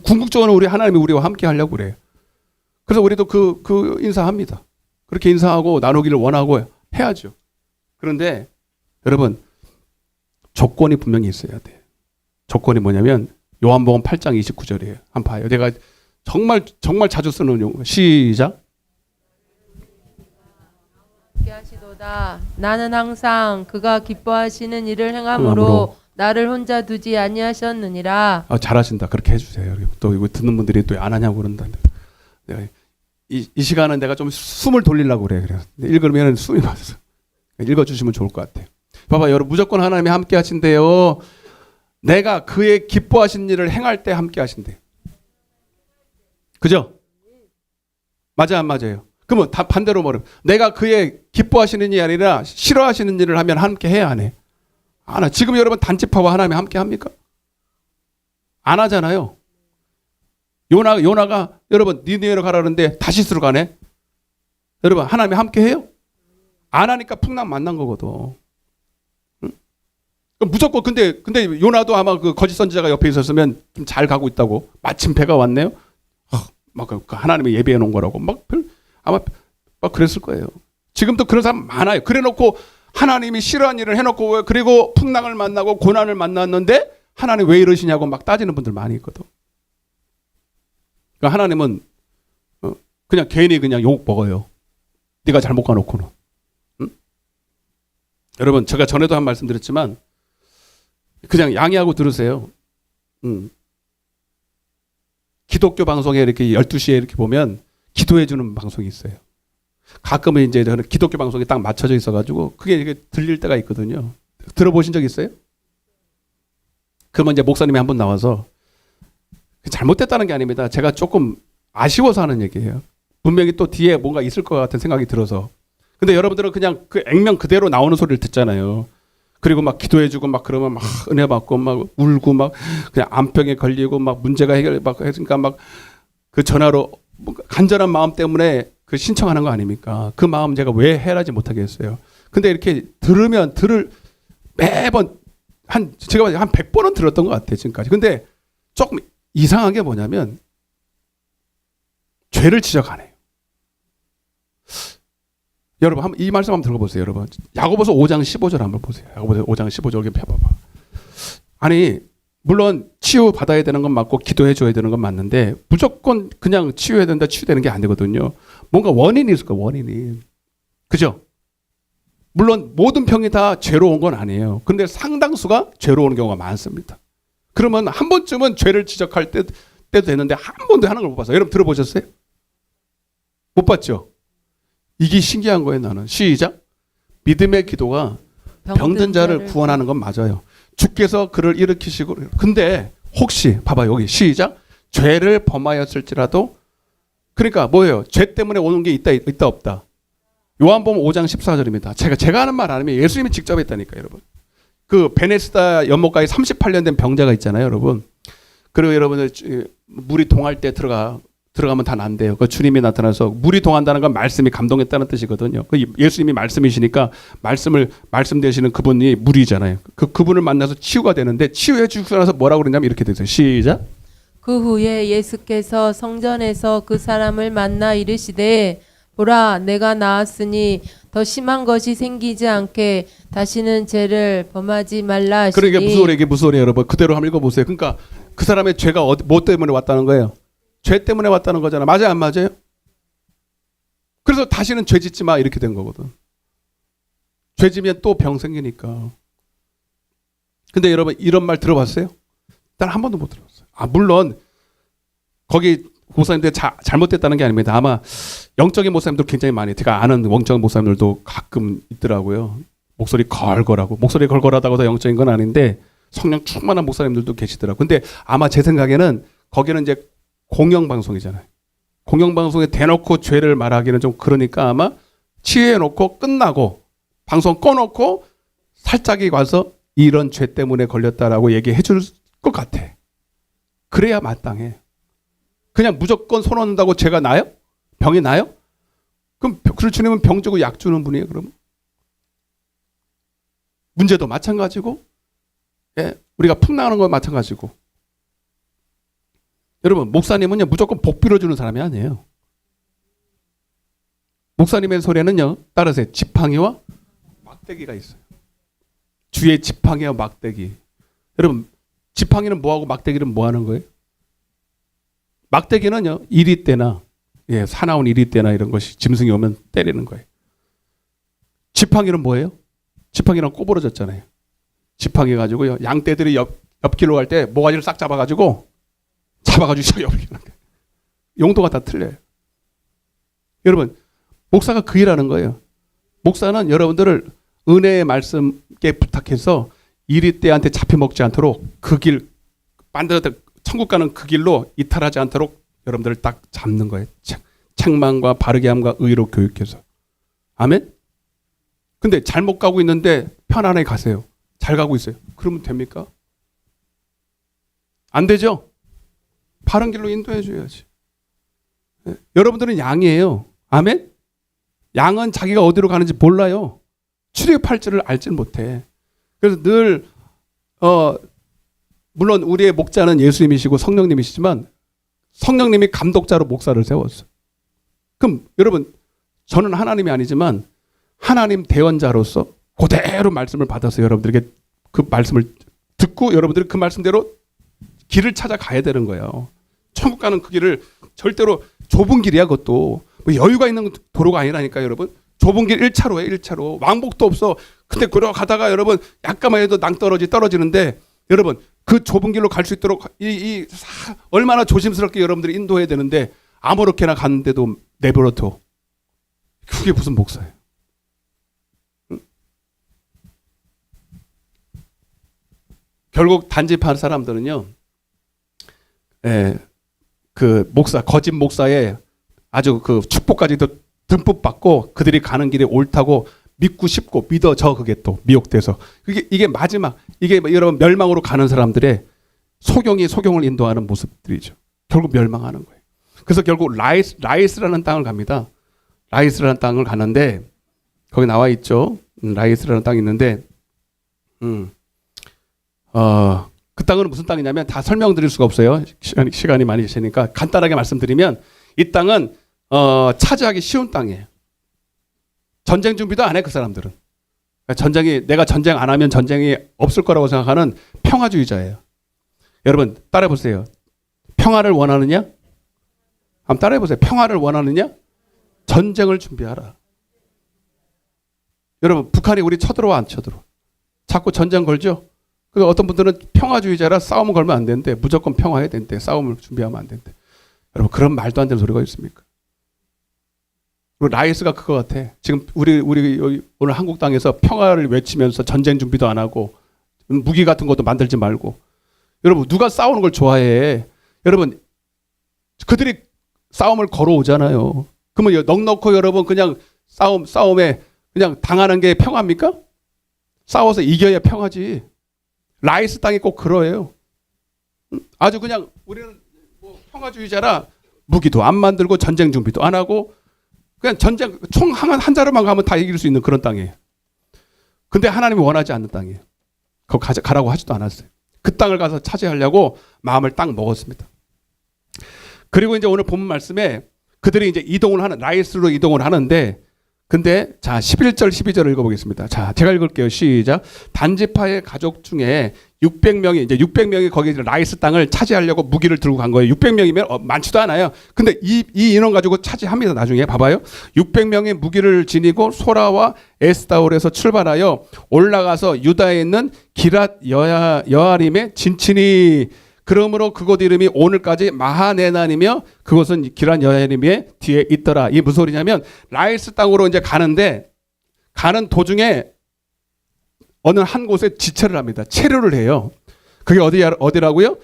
궁극적으로 하나님이 우리와 함께 하려고 그래요. 그래서 우리도 그 인사합니다. 그렇게 인사하고 나누기를 원하고 해야죠. 그런데 여러분 조건이 분명히 있어야 돼요. 조건이 뭐냐면 요한복음 8장 29절이에요. 한번 봐요. 내가 정말 자주 쓰는 용어. 시작. 하시도다. 나는 항상 그가 기뻐하시는 일을 행함으로 나를 혼자 두지 아니하셨느니라. 잘하신다. 그렇게 해주세요. 또 이거 듣는 분들이 또 안 하냐고 그런다. 내가 이 시간은 내가 좀 숨을 돌리려고 그래. 그래서 읽으면 숨이 맞아서 읽어주시면 좋을 것 같아요. 봐봐, 여러분 무조건 하나님이 함께 하신대요. 내가 그의 기뻐하신 일을 행할 때 함께 하신대. 그죠? 맞아 안 맞아요? 그러면 다 반대로 말하면 내가 그의 기뻐하시는 일이 아니라 싫어하시는 일을 하면 함께 해야 안 해? 안 해. 지금 여러분 단지파와 하나님이 함께 합니까? 안 하잖아요. 요나가 여러분 니느웨로 가라는데 다시스로 가네. 여러분 하나님이 함께 해요? 안 하니까 풍랑 만난 거거든. 응? 무조건 근데 요나도 아마 그 거짓 선지자가 옆에 있었으면 좀 잘 가고 있다고. 마침 배가 왔네요. 막 하나님이 예배해 놓은 거라고 아마 막 그랬을 거예요. 지금도 그런 사람 많아요. 그래놓고 하나님이 싫어하는 일을 해놓고 그리고 풍랑을 만나고 고난을 만났는데 하나님 왜 이러시냐고 막 따지는 분들 많이 있거든. 그러니까 하나님은 그냥 괜히 그냥 욕 먹어요. 네가 잘못 가놓고는. 응? 여러분 제가 전에도 한 말씀 드렸지만 그냥 양해하고 들으세요. 기독교 방송에 이렇게 12시에 이렇게 보면 기도해 주는 방송이 있어요. 가끔은 이제 저는 기독교 방송이 딱 맞춰져 있어가지고 그게 이렇게 들릴 때가 있거든요. 들어보신 적 있어요? 그러면 이제 목사님이 한 번 나와서 잘못됐다는 게 아닙니다. 제가 조금 아쉬워서 하는 얘기예요. 분명히 또 뒤에 뭔가 있을 것 같은 생각이 들어서. 근데 여러분들은 그냥 그 액면 그대로 나오는 소리를 듣잖아요. 그리고 막 기도해주고 막 그러면 막 은혜 받고 막 울고 막 그냥 암병에 걸리고 막 문제가 해결 막 했으니까 막 그 전화로 간절한 마음 때문에 그 신청하는 거 아닙니까? 그 마음 제가 왜 해라지 못하겠어요. 근데 이렇게 들으면 매번 제가 한 100번은 들었던 것 같아요, 지금까지. 근데 조금 이상한 게 뭐냐면 죄를 지적하네요. 여러분 한번 이 말씀 한번 들어보세요. 여러분 야고보서 5장 15절 한번 보세요. 야고보서 5장 15절 이렇게 펴봐봐. 아니 물론 치유 받아야 되는 건 맞고 기도해 줘야 되는 건 맞는데 무조건 그냥 치유해야 된다 치유되는 게 안 되거든요. 뭔가 원인이 있을 거예요. 원인이. 그죠? 물론 모든 병이 다 죄로 온 건 아니에요. 근데 상당수가 죄로 오는 경우가 많습니다. 그러면 한 번쯤은 죄를 지적할 때도 되는데 한 번도 하는 걸 못 봤어요. 여러분 들어보셨어요? 못 봤죠? 이게 신기한 거예요. 나는. 시작. 믿음의 기도가 병든 자를 구원하는 건 맞아요. 주께서 그를 일으키시고. 근데 혹시 봐봐 여기 시작. 죄를 범하였을지라도 그러니까 뭐예요? 죄 때문에 오는 게 있다 없다. 요한복음 5장 14절입니다. 제가 하는 말 아니면 예수님이 직접 했다니까 여러분. 그 베네스다 연못가에 38년 된 병자가 있잖아요, 여러분. 그리고 여러분들 물이 동할 때 들어가면 다 난대요. 그 주님이 나타나서 물이 동한다는 건 말씀이 감동했다는 뜻이거든요. 그 예수님이 말씀이시니까 말씀 되시는 그분이 물이잖아요. 그분을 만나서 치유가 되는데 치유해 주시고 나서 뭐라고 그러냐면 이렇게 되세요. 시작. 그 후에 예수께서 성전에서 그 사람을 만나 이르시되 보라 내가 나았으니 더 심한 것이 생기지 않게 다시는 죄를 범하지 말라 하시니. 그러니까 무슨 소리예요, 여러분. 그대로 한번 읽어보세요. 그러니까 그 사람의 죄가 뭐 때문에 왔다는 거예요? 죄 때문에 왔다는 거잖아. 맞아요, 안 맞아요? 그래서 다시는 죄 짓지 마 이렇게 된 거거든. 죄 지면 또 병 생기니까. 근데 여러분 이런 말 들어봤어요? 난 한 번도 못 들어봤어요. 물론 거기 목사님들 잘못됐다는 게 아닙니다. 아마 영적인 목사님들 굉장히 많이 제가 아는 영적인 목사님들도 가끔 있더라고요. 목소리 걸걸하고 목소리 걸걸하다고 더 영적인 건 아닌데 성령 충만한 목사님들도 계시더라고요. 근데 아마 제 생각에는 거기는 이제 공영방송이잖아요. 공영방송에 대놓고 죄를 말하기는 좀 그러니까 아마 치유해놓고 끝나고 방송 꺼놓고 살짝이 와서 이런 죄 때문에 걸렸다라고 얘기해 줄 것 같아. 그래야 마땅해. 그냥 무조건 손 얹는다고 죄가 나요? 병이 나요? 그럼 주님은 병 주고 약 주는 분이에요. 그럼 문제도 마찬가지고 예, 우리가 풍랑하는 거 마찬가지고 여러분 목사님은요 무조건 복 빌어주는 사람이 아니에요. 목사님의 소리는요 따라서 지팡이와 막대기가 있어요. 주의 지팡이와 막대기. 여러분 지팡이는 뭐하고 막대기는 뭐하는 거예요? 막대기는요 이리 때나 사나운 이리 때나 이런 것이 짐승이 오면 때리는 거예요. 지팡이는 뭐예요? 지팡이는 꼬부러졌잖아요. 지팡이 가지고요 양떼들이 옆길로 갈 때 모가지를 싹 잡아가지고 옆길로 가는 거예요. 용도가 다 틀려요. 여러분 목사가 그 일하는 거예요. 목사는 여러분들을 은혜의 말씀께 부탁해서 이리 때한테 잡혀먹지 않도록 그 길 천국 가는 그 길로 이탈하지 않도록 여러분들을 딱 잡는 거예요. 책망과 바르게 함과 의로 교육해서. 아멘? 근데 잘못 가고 있는데 편안하게 가세요. 잘 가고 있어요. 그러면 됩니까? 안 되죠? 바른 길로 인도해 줘야지. 여러분들은 양이에요. 아멘? 양은 자기가 어디로 가는지 몰라요. 출애굽할 줄을 알지는 못해. 그래서 늘 물론 우리의 목자는 예수님이시고 성령님이시지만 성령님이 감독자로 목사를 세웠어요. 그럼 여러분 저는 하나님이 아니지만 하나님 대언자로서 그대로 말씀을 받아서 여러분들에게 그 말씀을 듣고 여러분들이 그 말씀대로 길을 찾아가야 되는 거예요. 천국 가는 그 길을 절대로 좁은 길이야. 그것도 뭐 여유가 있는 도로가 아니라니까요. 여러분 좁은 길 1차로에 1차로 왕복도 없어. 근데 걸어가다가 여러분 약간만 해도 낭떠러지 떨어지는데 여러분 그 좁은 길로 갈 수 있도록 얼마나 조심스럽게 여러분들이 인도해야 되는데 아무렇게나 갔는데도 내버려둬. 그게 무슨 목사예요? 응? 결국 단집한 사람들은요, 그 목사, 거짓 목사의 아주 그 축복까지도 듬뿍 받고 그들이 가는 길이 옳다고 믿고 싶고 믿어져. 그게 또 미혹돼서 이게 마지막, 이게 여러분 멸망으로 가는 사람들의 소경을 인도하는 모습들이죠. 결국 멸망하는 거예요. 그래서 결국 라이스라는 땅을 갑니다. 라이스라는 땅을 가는데 거기 나와 있죠. 라이스라는 땅이 있는데 그 땅은 무슨 땅이냐면 다 설명드릴 수가 없어요. 시간이 많이 있으니까 간단하게 말씀드리면 이 땅은 차지하기 쉬운 땅이에요. 전쟁 준비도 안 해, 그 사람들은. 내가 전쟁 안 하면 전쟁이 없을 거라고 생각하는 평화주의자예요. 여러분 따라해보세요. 평화를 원하느냐? 한번 따라해보세요. 평화를 원하느냐? 전쟁을 준비하라. 여러분 북한이 우리 쳐들어와 안 쳐들어? 자꾸 전쟁 걸죠? 그래서 어떤 분들은 평화주의자라 싸움을 걸면 안 되는데 무조건 평화해야 된대. 싸움을 준비하면 안 된대. 여러분 그런 말도 안 되는 소리가 있습니까? 그리고 라이스가 그거 같아. 지금 우리 오늘 한국 땅에서 평화를 외치면서 전쟁 준비도 안 하고 무기 같은 것도 만들지 말고. 여러분 누가 싸우는 걸 좋아해? 여러분 그들이 싸움을 걸어오잖아요. 그러면 넉넉히 여러분 그냥 싸움에 그냥 당하는 게 평화입니까? 싸워서 이겨야 평화지. 라이스 땅이 꼭 그러해요. 아주 그냥 우리는 뭐 평화주의자라 무기도 안 만들고 전쟁 준비도 안 하고 그냥 전쟁 총 한 자루만 가면 다 이길 수 있는 그런 땅이에요. 근데 하나님이 원하지 않는 땅이에요. 거기 가라고 하지도 않았어요. 그 땅을 가서 차지하려고 마음을 딱 먹었습니다. 그리고 이제 오늘 본문 말씀에 그들이 이제 라이스로 이동을 하는데 근데 자 11절 12절을 읽어보겠습니다. 자 제가 읽을게요. 시작. 단지파의 가족 중에 600명이 거기 라이스 땅을 차지하려고 무기를 들고 간 거예요. 600명이면 많지도 않아요. 근데 이 인원 가지고 차지합니다. 나중에 봐봐요. 600명의 무기를 지니고 소라와 에스다올에서 출발하여 올라가서 유다에 있는 기랏 여아림에 진친이 그러므로 그곳 이름이 오늘까지 마하네난이며 그곳은 기랏 여아림의 뒤에 있더라. 이게 무슨 소리냐면 라이스 땅으로 이제 가는데 가는 도중에 어느 한 곳에 지체를 합니다. 체류를 해요. 그게 어디라고요?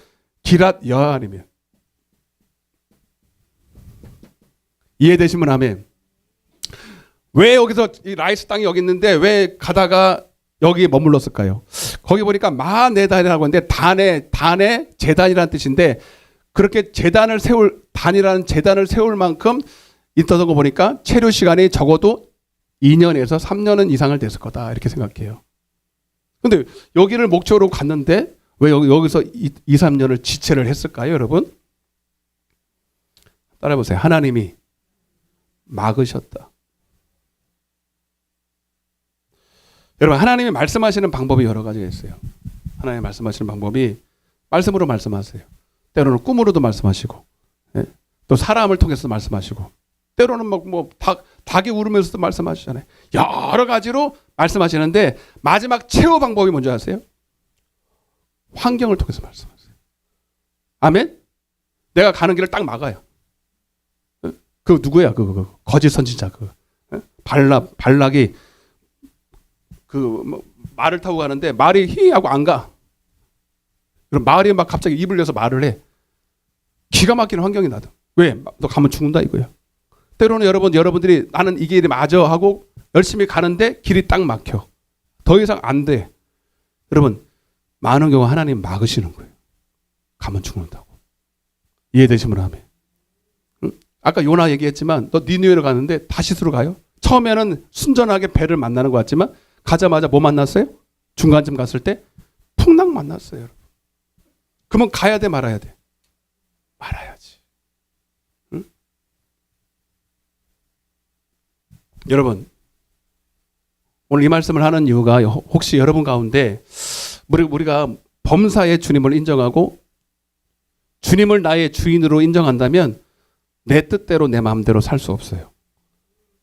기랏 여아림이에요. 이해되시면 아멘. 왜 여기서 이 라이스 땅이 여기 있는데 왜 가다가 여기 머물렀을까요? 거기 보니까 마하네단이라고 하는데 단의 재단이라는 뜻인데 그렇게 단이라는 재단을 세울 만큼 있었던 거 보니까 체류 시간이 적어도 2년에서 3년은 이상을 됐을 거다 이렇게 생각해요. 근데 여기를 목적으로 갔는데 왜 여기서 2, 3년을 지체를 했을까요, 여러분? 따라해보세요. 하나님이 막으셨다. 여러분 하나님이 말씀하시는 방법이 여러 가지가 있어요. 하나님이 말씀하시는 방법이 말씀으로 말씀하세요. 때로는 꿈으로도 말씀하시고 또 사람을 통해서 말씀하시고 때로는 닭이 울으면서도 말씀하시잖아요. 여러 가지로 말씀하시는데 마지막 최후 방법이 뭔지 아세요? 환경을 통해서 말씀하세요. 아멘? 내가 가는 길을 딱 막아요. 그 누구야? 그 거짓 선지자 발락이 말을 타고 가는데 말이 히하고 안 가. 그럼 말이 막 갑자기 입을 내서 말을 해. 기가 막히는 환경이 나도. 왜? 너 가면 죽는다 이거야. 때로는 여러분들이 나는 이 길이 맞아 하고 열심히 가는데 길이 딱 막혀. 더 이상 안 돼. 여러분 많은 경우 하나님 막으시는 거예요. 가면 죽는다고. 이해되시면 하면. 응? 아까 요나 얘기했지만 너 니느웨로 가는데 다시스로 가요. 처음에는 순전하게 배를 만나는 것 같지만 가자마자 뭐 만났어요? 중간쯤 갔을 때 풍랑 만났어요. 여러분. 그러면 가야 돼 말아야 돼? 말아야지. 응? 여러분 오늘 이 말씀을 하는 이유가 혹시 여러분 가운데 우리가 범사의 주님을 인정하고 주님을 나의 주인으로 인정한다면 내 뜻대로 내 마음대로 살 수 없어요.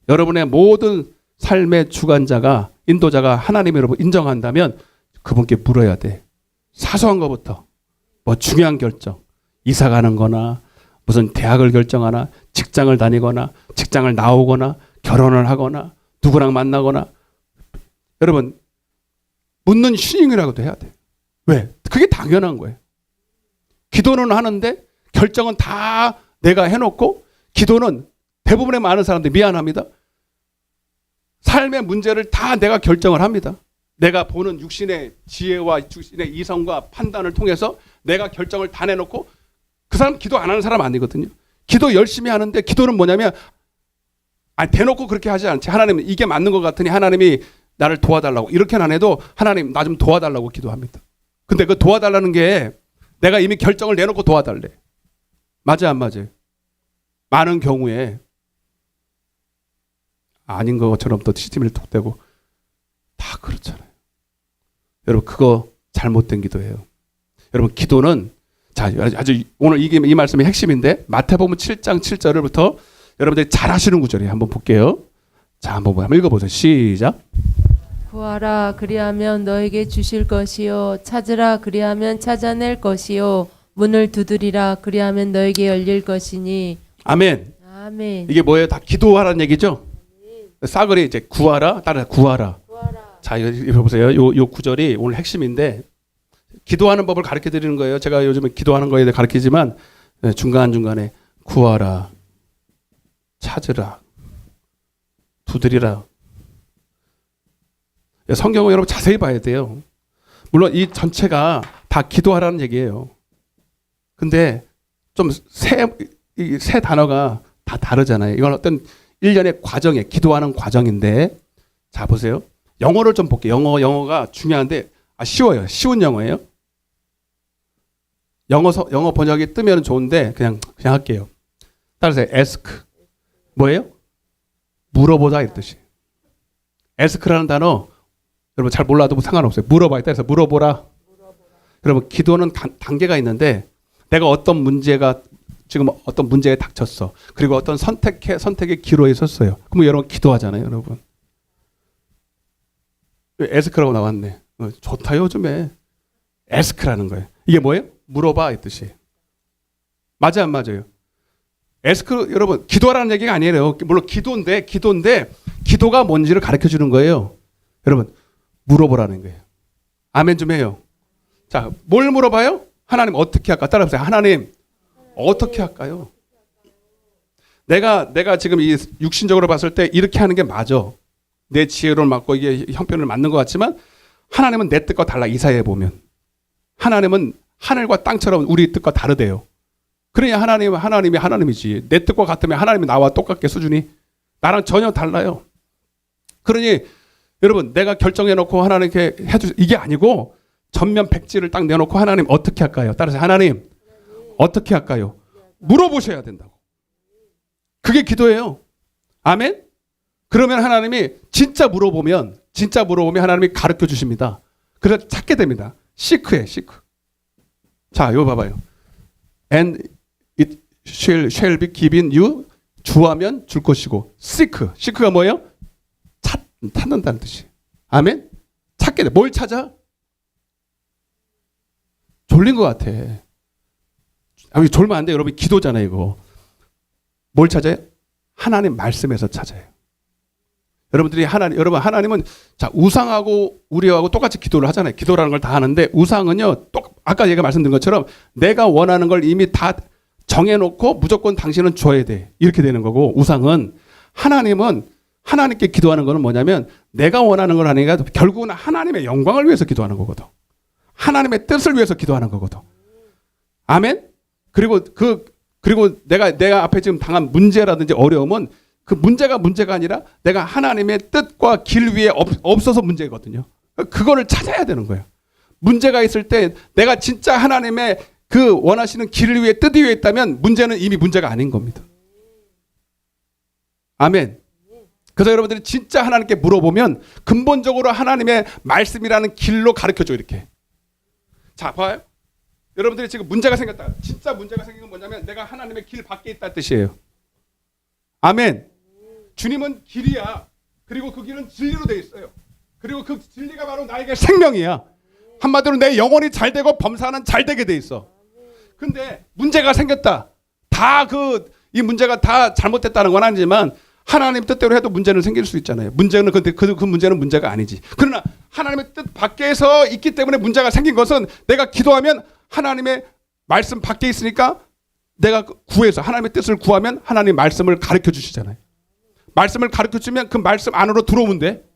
여러분의 모든 삶의 주관자가 인도자가 하나님이라고 인정한다면 그분께 물어야 돼. 사소한 것부터 뭐 중요한 결정, 이사 가는 거나 무슨 대학을 결정하나 직장을 다니거나 직장을 나오거나 결혼을 하거나 누구랑 만나거나 여러분 묻는 신용이라고도 해야 돼. 왜? 그게 당연한 거예요. 기도는 하는데 결정은 다 내가 해놓고 기도는 대부분의 많은 사람들이 미안합니다. 삶의 문제를 다 내가 결정을 합니다. 내가 보는 육신의 지혜와 육신의 이성과 판단을 통해서 내가 결정을 다 내놓고 그 사람 기도 안 하는 사람 아니거든요. 기도 열심히 하는데 기도는 뭐냐면 대놓고 그렇게 하지 않지. 하나님 이게 맞는 것 같으니 하나님이 나를 도와달라고 이렇게는 안 해도 하나님 나 좀 도와달라고 기도합니다. 근데 그 도와달라는 게 내가 이미 결정을 내놓고 도와달래. 맞아 안 맞아요? 많은 경우에 아닌 것처럼 또 시침을 툭 대고 다 그렇잖아요. 여러분 그거 잘못된 기도예요. 여러분 기도는 자 아주 오늘 이게 이 말씀이 핵심인데 마태복음 7장 7절부터 여러분들이 잘 아시는 구절이에요. 한번 볼게요. 자 한번 읽어보세요. 시작. 구하라 그리하면 너에게 주실 것이요 찾으라 그리하면 찾아낼 것이요 문을 두드리라 그리하면 너에게 열릴 것이니. 아멘. 아멘. 이게 뭐예요? 다 기도하라는 얘기죠. 싸그리 이제 구하라 따라 구하라. 자 이거 보세요. 요 구절이 오늘 핵심인데 기도하는 법을 가르쳐 드리는 거예요. 제가 요즘에 기도하는 거에 대해 가르치지만 중간중간에 구하라, 찾으라, 두드리라. 성경을 여러분 자세히 봐야 돼요. 물론 이 전체가 다 기도하라는 얘기예요. 근데 좀 세 단어가 다 다르잖아요. 이건 어떤 일련의 과정에 기도하는 과정인데 자 보세요. 영어를 좀 볼게요. 영어가 중요한데 쉬워요. 쉬운 영어예요. 영어 번역이 뜨면 좋은데 그냥 할게요. 따라서 ask 뭐예요? 물어보다 이 뜻이. ask라는 단어 여러분 잘 몰라도 상관없어요. 물어봐야 따라서 물어보라. 여러분 기도는 단계가 있는데 내가 어떤 문제가 지금 어떤 문제에 닥쳤어. 그리고 어떤 선택의 기로에 섰어요. 그럼 여러분 기도하잖아요, 여러분. 에스크라고 나왔네. 좋다 요즘에. 에스크라는 거예요. 이게 뭐예요? 물어봐 이 뜻이에요. 맞아 안 맞아요? 에스크 여러분 기도하라는 얘기가 아니에요. 물론 기도인데 기도가 뭔지를 가르쳐 주는 거예요. 여러분 물어보라는 거예요. 아멘 좀 해요. 자, 뭘 물어봐요? 하나님 어떻게 할까? 따라해보세요. 하나님 어떻게 할까요? 내가 지금 이 육신적으로 봤을 때 이렇게 하는 게 맞아. 내 지혜로는 맞고 이게 형편을 맞는 것 같지만 하나님은 내 뜻과 달라. 이사야에 보면 하나님은 하늘과 땅처럼 우리 뜻과 다르대요. 그러니 하나님이 하나님이지. 내 뜻과 같으면 하나님이 나와 똑같게 수준이 나랑 전혀 달라요. 그러니 여러분 내가 결정해놓고 하나님께 해주 이게 아니고 전면 백지를 딱 내놓고 하나님 어떻게 할까요? 따라서 하나님 어떻게 할까요? 물어보셔야 된다고. 그게 기도예요. 아멘? 그러면 하나님이 진짜 물어보면 하나님이 가르쳐 주십니다. 그래서 찾게 됩니다. 시크에 시크. 자, 이거 봐봐요. And it shall be given you. 주하면 줄 것이고. 시크가 뭐예요? 찾는다는 뜻이. 아멘? 찾게 돼. 뭘 찾아? 졸린 것 같아. 졸면 안 돼. 여러분 기도잖아요 이거. 뭘 찾아요? 하나님 말씀에서 찾아요. 여러분 하나님은 자 우상하고 우리하고 똑같이 기도를 하잖아요. 기도라는 걸 다 하는데 우상은요 아까 제가 말씀드린 것처럼 내가 원하는 걸 이미 다 정해놓고 무조건 당신은 줘야 돼. 이렇게 되는 거고 우상은 하나님은 하나님께 기도하는 거는 뭐냐면 내가 원하는 걸 하니까 결국은 하나님의 영광을 위해서 기도하는 거거든. 하나님의 뜻을 위해서 기도하는 거거든. 아멘? 그리고 내가 앞에 지금 당한 문제라든지 어려움은 그 문제가 아니라 내가 하나님의 뜻과 길 위에 없어서 문제거든요. 그거를 찾아야 되는 거예요. 문제가 있을 때 내가 진짜 하나님의 그 원하시는 길 위에 뜻 위에 있다면 문제는 이미 문제가 아닌 겁니다. 아멘. 그래서 여러분들이 진짜 하나님께 물어보면 근본적으로 하나님의 말씀이라는 길로 가르쳐줘 이렇게. 자, 봐요. 여러분들이 지금 문제가 생겼다. 진짜 문제가 생긴 건 뭐냐면 내가 하나님의 길 밖에 있다는 뜻이에요. 아멘. 주님은 길이야. 그리고 그 길은 진리로 돼 있어요. 그리고 그 진리가 바로 나에게 생명이야. 한마디로 내 영혼이 잘 되고 범사는 잘 되게 돼 있어. 근데 문제가 생겼다. 이 문제가 다 잘못됐다는 건 아니지만 하나님 뜻대로 해도 문제는 생길 수 있잖아요. 문제는 근데 그 문제는 문제가 아니지. 그러나 하나님의 뜻 밖에서 있기 때문에 문제가 생긴 것은 내가 기도하면 하나님의 말씀 밖에 있으니까 내가 구해서 하나님의 뜻을 구하면 하나님 말씀을 가르쳐 주시잖아요. 말씀을 가르쳐 주면 그 말씀 안으로 들어오면 돼.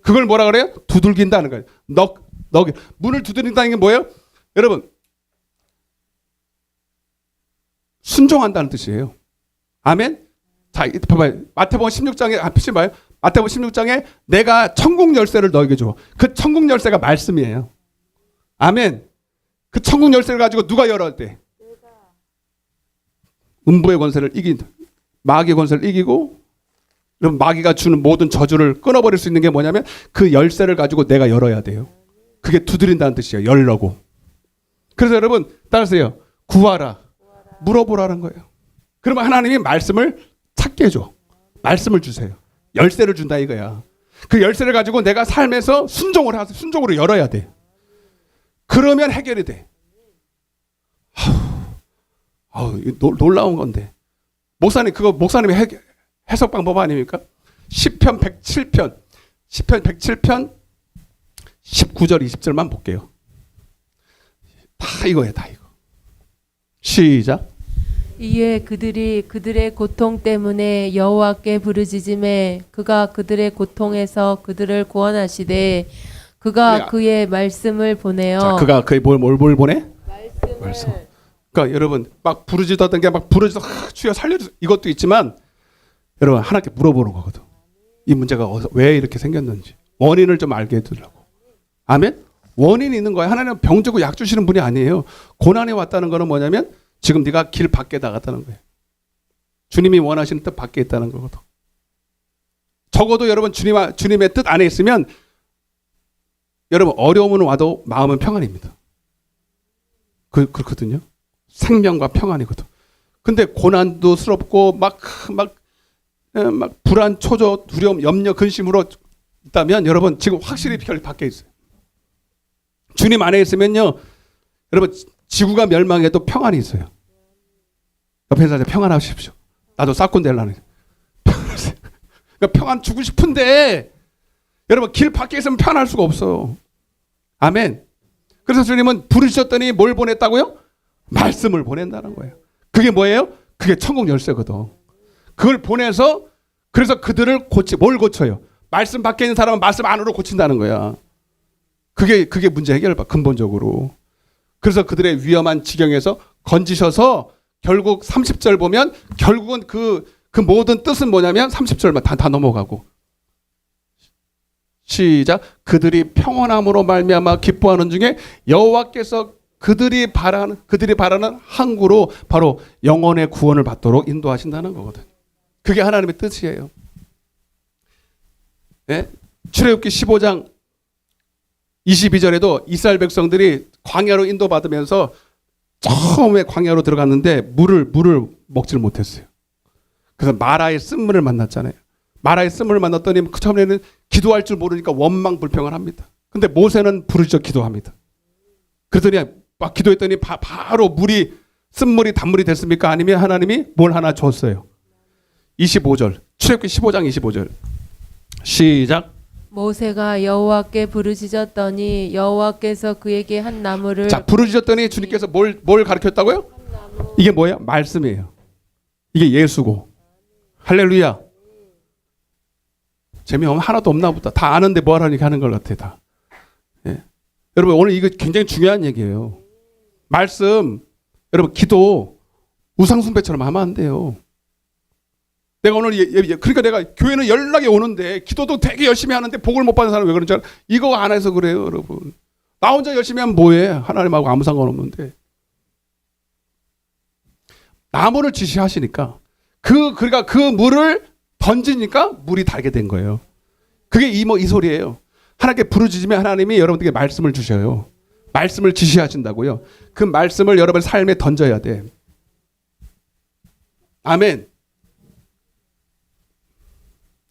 그걸 뭐라 그래요? 두들긴다는 거예요. 문을 두드린다는 게 뭐예요? 여러분, 순종한다는 뜻이에요. 아멘. 자, 봐봐요. 마태복음 16장에 피시 봐요. 마태복음 16장에 내가 천국 열쇠를 너에게 줘. 그 천국 열쇠가 말씀이에요. 아멘. 그 천국 열쇠를 가지고 누가 열어야 돼? 음부의 권세를 마귀의 권세를 이기고, 그럼 마귀가 주는 모든 저주를 끊어버릴 수 있는 게 뭐냐면 그 열쇠를 가지고 내가 열어야 돼요. 그게 두드린다는 뜻이에요. 열라고. 그래서 여러분 따라하세요. 구하라. 물어보라는 거예요. 그러면 하나님이 말씀을 찾게 해줘. 말씀을 주세요. 열쇠를 준다 이거야. 그 열쇠를 가지고 내가 삶에서 순종으로 열어야 돼. 그러면 해결이 돼. 놀라운 건데. 목사님이 해석 방법 아닙니까? 시편 107편 19절 20절만 볼게요. 다 이거예요. 다 이거. 시작. 이에 그들이 그들의 고통 때문에 여호와께 부르짖음에 그가 그들의 고통에서 그들을 구원하시되 그가 그의 말씀을 보내어. 자, 그가 그의 뭘 보내? 말씀. 그러니까 여러분 막 부르짖었던 게 막 부르짖어 주여 살려주세요 이것도 있지만 여러분 하나님께 물어보는 거거든. 이 문제가 왜 이렇게 생겼는지 원인을 좀 알게 해주려고. 아멘. 원인이 있는 거야. 하나님은 병 주고 약 주시는 분이 아니에요. 고난이 왔다는 거는 뭐냐면 지금 네가 길 밖에 나갔다는 거예요. 주님이 원하시는 뜻 밖에 있다는 거거든. 적어도 여러분 주님의 뜻 안에 있으면 여러분 어려움은 와도 마음은 평안입니다. 그렇거든요. 생명과 평안이거든. 근데 고난도 스럽고 막 불안, 초조, 두려움, 염려, 근심으로 있다면 여러분 지금 확실히 별 밖에 있어요. 주님 안에 있으면요, 여러분 지구가 멸망해도 평안이 있어요. 옆에 사람 평안하십시오. 나도 싹군 될라는. 그러니까 평안 주고 싶은데 여러분 길 밖에 있으면 평안할 수가 없어요. 아멘. 그래서 주님은 부르셨더니 뭘 보냈다고요? 말씀을 보낸다는 거예요. 그게 뭐예요? 그게 천국 열쇠거든. 그걸 보내서 그래서 그들을 뭘 고쳐요? 말씀 밖에 있는 사람은 말씀 안으로 고친다는 거야. 그게 문제 해결 근본적으로. 그래서 그들의 위험한 지경에서 건지셔서 결국 30절 보면 결국은 그 모든 뜻은 뭐냐면 30절만 다 넘어가고 시작. 그들이 평안함으로 말미암아 기뻐하는 중에 여호와께서 그들이 바라는 항구로 바로 영혼의 구원을 받도록 인도하신다는 거거든. 그게 하나님의 뜻이에요. 네? 출애굽기 15장 22절에도 이스라엘 백성들이 광야로 인도받으면서 처음에 광야로 들어갔는데 물을 먹지를 못했어요. 그래서 마라의 쓴물을 만났잖아요. 마라의 쓴물을 만났더니 처음에는 기도할 줄 모르니까 원망 불평을 합니다. 근데 모세는 부르짖어 기도합니다. 그랬더니 막 기도했더니 바로 쓴물이 단물이 됐습니까? 아니면 하나님이 뭘 하나 줬어요. 25절 출애굽기 15장 25절 시작. 모세가 여호와께 부르짖었더니 여호와께서 그에게 한 나무를. 자, 부르짖었더니 주님께서 뭘 가르쳤다고요? 이게 뭐예요? 말씀이에요. 이게 예수고. 할렐루야. 재미없으면 하나도 없나 보다. 다 아는데 뭐 하라니까 하는 것 같아 다. 예. 여러분 오늘 이거 굉장히 중요한 얘기예요. 말씀, 여러분 기도 우상숭배처럼 하면 안 돼요. 내가 오늘 그러니까 내가 교회는 연락이 오는데 기도도 되게 열심히 하는데 복을 못 받는 사람이 왜 그런지 알아? 이거 안 해서 그래요, 여러분. 나 혼자 열심히 하면 뭐해? 하나님하고 아무 상관없는데. 나무를 지시하시니까 그러니까 그 물을 더 던지니까 물이 달게 된 거예요. 그게 이 소리예요. 하나님께 부르짖으면 하나님이 여러분들에게 말씀을 주셔요. 말씀을 지시하신다고요. 그 말씀을 여러분 삶에 던져야 돼. 아멘.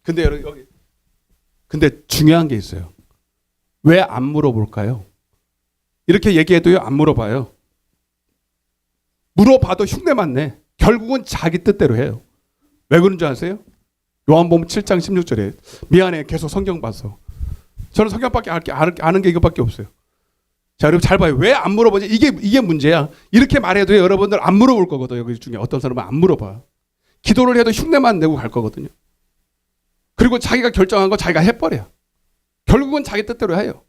근데 여기 중요한 게 있어요. 왜 안 물어볼까요? 이렇게 얘기해도요, 안 물어봐요. 물어봐도 흉내만 내. 결국은 자기 뜻대로 해요. 왜 그런 줄 아세요? 요한복음 7장 16절에 미안해, 계속 성경 봤어. 저는 성경밖에 아는 게 이것밖에 없어요. 자, 여러분 잘 봐요. 왜 안 물어보지? 이게 문제야. 이렇게 말해도 여러분들 안 물어볼 거거든요. 여기 중에 어떤 사람은 안 물어봐요. 기도를 해도 흉내만 내고 갈 거거든요. 그리고 자기가 결정한 거 자기가 해버려요. 결국은 자기 뜻대로 해요.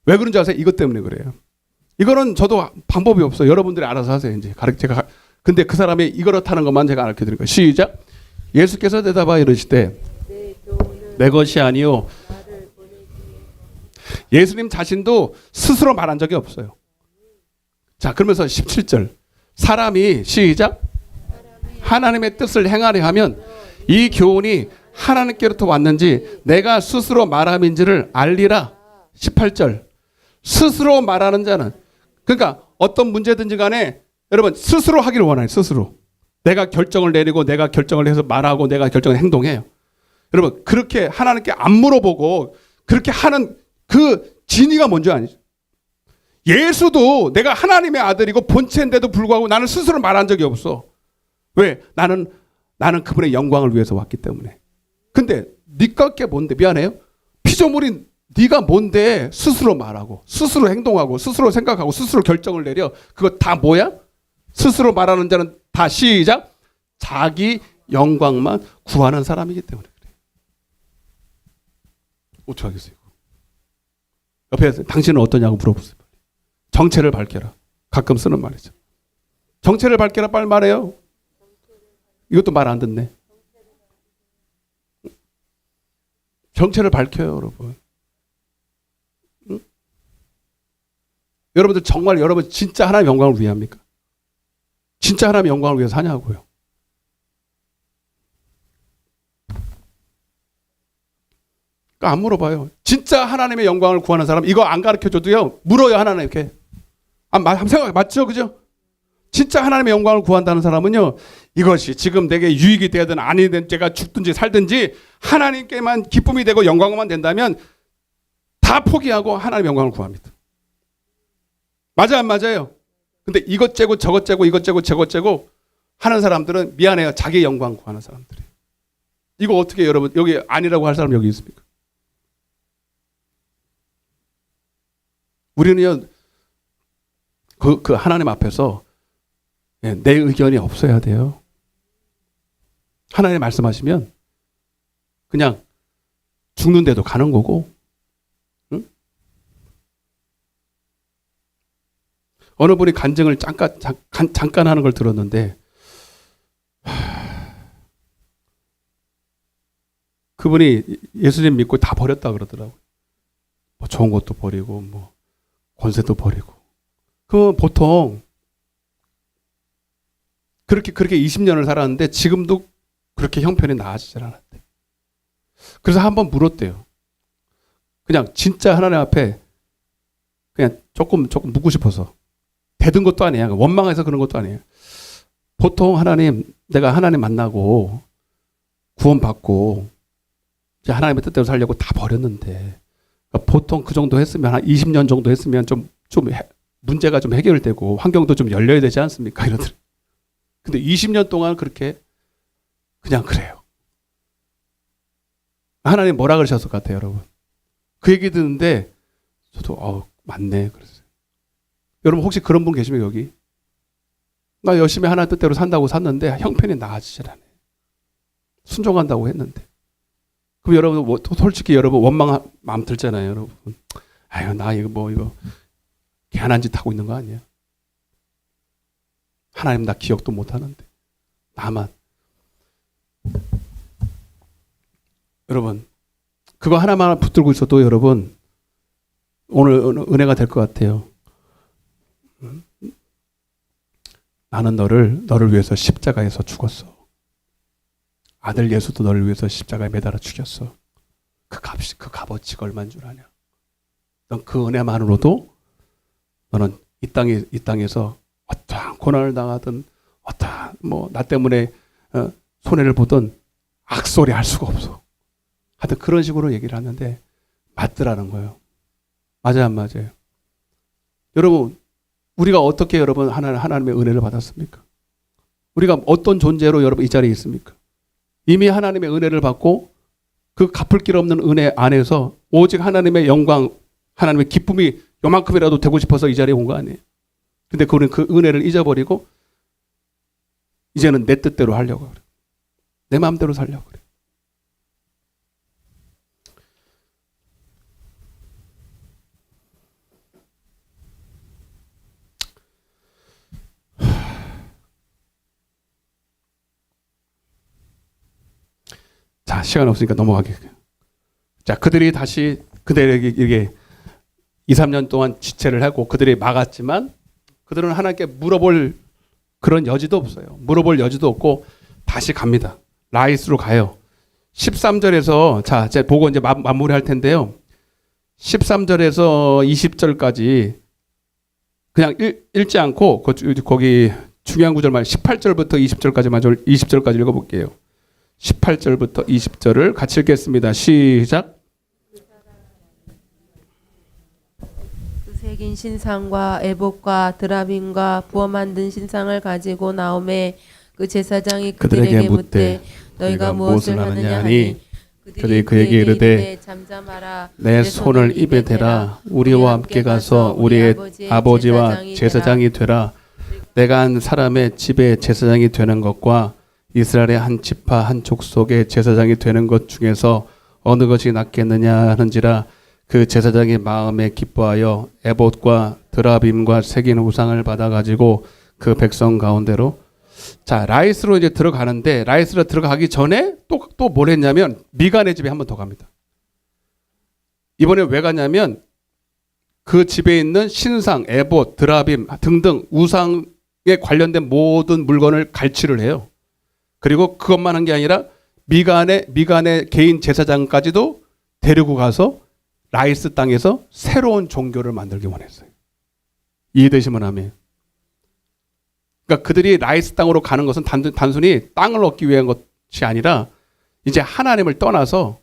왜 그런지 아세요? 이것 때문에 그래요. 이거는 저도 방법이 없어요. 여러분들이 알아서 하세요. 이제 근데 그 사람이 이렇다는 것만 제가 가르쳐 드릴 거예요. 시작. 예수께서 대답하여 이르시되 내 것이 아니요. 예수님 자신도 스스로 말한 적이 없어요. 자, 그러면서 17절. 사람이 시작. 하나님의 뜻을 행하려 하면 이 교훈이 하나님께로부터 왔는지 내가 스스로 말함인지를 알리라. 18절. 스스로 말하는 자는, 그러니까 어떤 문제든지 간에 여러분 스스로 하기를 원해요. 스스로. 내가 결정을 내리고 내가 결정을 해서 말하고 내가 결정을 행동해요. 여러분 그렇게 하나님께 안 물어보고 그렇게 하는 그 진위가 뭔지 아니죠? 예수도 내가 하나님의 아들이고 본체인데도 불구하고 나는 스스로 말한 적이 없어. 왜? 나는 그분의 영광을 위해서 왔기 때문에. 근데 네가 게 뭔데? 미안해요. 피조물인 네가 뭔데 스스로 말하고 스스로 행동하고 스스로 생각하고 스스로 결정을 내려. 그거 다 뭐야? 스스로 말하는 자는 다 시작. 자기 영광만 구하는 사람이기 때문에 그래요. 어떻게 하겠어요? 옆에 당신은 어떠냐고 물어보세요. 정체를 밝혀라. 가끔 쓰는 말이죠. 정체를 밝혀라. 빨리 말해요. 이것도 말 안 듣네. 정체를 밝혀요, 여러분. 응? 여러분들 정말 여러분 진짜 하나님의 영광을 위해 합니까? 진짜 하나님의 영광을 위해서 하냐고요. 그러니까 안 물어봐요. 진짜 하나님의 영광을 구하는 사람 이거 안 가르쳐줘도요 물어요 하나님께. 한번 생각 맞죠, 그죠? 진짜 하나님의 영광을 구한다는 사람은요 이것이 지금 내게 유익이 되든 아니든 제가 죽든지 살든지 하나님께만 기쁨이 되고 영광만 된다면 다 포기하고 하나님의 영광을 구합니다. 맞아 안 맞아요? 근데 이것 째고 저것 째고 이것 째고 저것 째고 하는 사람들은 미안해요. 자기 영광 구하는 사람들이. 이거 어떻게 여러분 여기 아니라고 할 사람 여기 있습니까? 우리는요 그 하나님 앞에서 내 의견이 없어야 돼요. 하나님 말씀하시면 그냥 죽는데도 가는 거고, 응? 어느 분이 간증을 잠깐 하는 걸 들었는데 그분이 예수님 믿고 다 버렸다 그러더라고요. 뭐 좋은 것도 버리고 뭐 권세도 버리고. 그 보통 그렇게 20년을 살았는데 지금도 그렇게 형편이 나아지질 않았대. 그래서 한번 물었대요. 그냥 진짜 하나님 앞에 그냥 조금 묻고 싶어서. 대든 것도 아니야. 원망해서 그런 것도 아니에요. 보통 내가 하나님 만나고 구원받고 이제 하나님의 뜻대로 살려고 다 버렸는데 그러니까 보통 그 정도 했으면 한 20년 정도 했으면 좀 문제가 좀 해결되고 환경도 좀 열려야 되지 않습니까? 이러더래. 근데 20년 동안 그렇게 그냥 그래요. 하나님 뭐라 그러셨을 것 같아요, 여러분? 그 얘기 듣는데 저도 맞네 그랬어요. 여러분 혹시 그런 분 계시면 여기 나 열심히 하나님 뜻대로 산다고 샀는데 형편이 나아지질 않아요. 순종한다고 했는데. 그럼 여러분 솔직히 여러분 원망 마음 들잖아요, 여러분. 아유 나 이거 개한한 짓 하고 있는 거 아니야? 하나님 나 기억도 못 하는데 나만. 여러분 그거 하나만 붙들고 있어도 여러분 오늘 은혜가 될 것 같아요. 나는 너를 위해서 십자가에서 죽었어. 아들 예수도 너를 위해서 십자가에 매달아 죽였어. 그 값어치가 얼마인 줄 아냐? 넌 그 은혜만으로도 너는 이 땅에서 어떠한 고난을 당하든 어떠한 나 때문에 손해를 보든 악소리 할 수가 없어. 하여튼 그런 식으로 얘기를 하는데 맞더라는 거예요. 맞아요, 안 맞아요? 여러분, 우리가 어떻게 여러분 하나님의 은혜를 받았습니까? 우리가 어떤 존재로 여러분 이 자리에 있습니까? 이미 하나님의 은혜를 받고 그 갚을 길 없는 은혜 안에서 오직 하나님의 영광, 하나님의 기쁨이 요만큼이라도 되고 싶어서 이 자리에 온 거 아니에요. 근데 우리는 그 은혜를 잊어버리고 이제는 내 뜻대로 하려고 그래. 내 마음대로 살려고 그래. 자, 시간 없으니까 넘어가겠습니다. 자, 그들이 다시 그들에게 이게 2, 3년 동안 지체를 하고 그들이 막았지만 그들은 하나님께 물어볼 그런 여지도 없어요. 물어볼 여지도 없고 다시 갑니다. 라이스로 가요. 13절에서 자, 이제 보고 이제 마무리할 텐데요. 13절에서 20절까지 그냥 읽지 않고 거기 중요한 구절만 18절부터 20절까지 읽어볼게요. 18절부터 20절을 같이 읽겠습니다. 시작. 그 새긴 신상과 에봇과 드라빔과 부어 만든 신상을 가지고 나오매 그 제사장이 그들에게 묻되 너희가 무엇을 하느냐 하니 그들이 그에게 이르되 잠잠하라 내 손을 입에 대라 우리와 함께 가서 우리의 아버지와 제사장이 되라. 내가 한 사람의 집에 제사장이 되는 것과 이스라엘의 한 지파 한 족속의 제사장이 되는 것 중에서 어느 것이 낫겠느냐 하는지라. 그 제사장이 마음에 기뻐하여 에봇과 드라빔과 새긴 우상을 받아가지고 그 백성 가운데로 자 라이스로 이제 들어가는데 라이스로 들어가기 전에 또 뭘 했냐면 미간의 집에 한 번 더 갑니다. 이번에 왜 가냐면 그 집에 있는 신상, 에봇, 드라빔 등등 우상에 관련된 모든 물건을 갈취를 해요. 그리고 그것만 한 게 아니라 미간의 개인 제사장까지도 데리고 가서 라이스 땅에서 새로운 종교를 만들기 원했어요. 이해되시면 아멘. 그러니까 그들이 라이스 땅으로 가는 것은 단순히 땅을 얻기 위한 것이 아니라 이제 하나님을 떠나서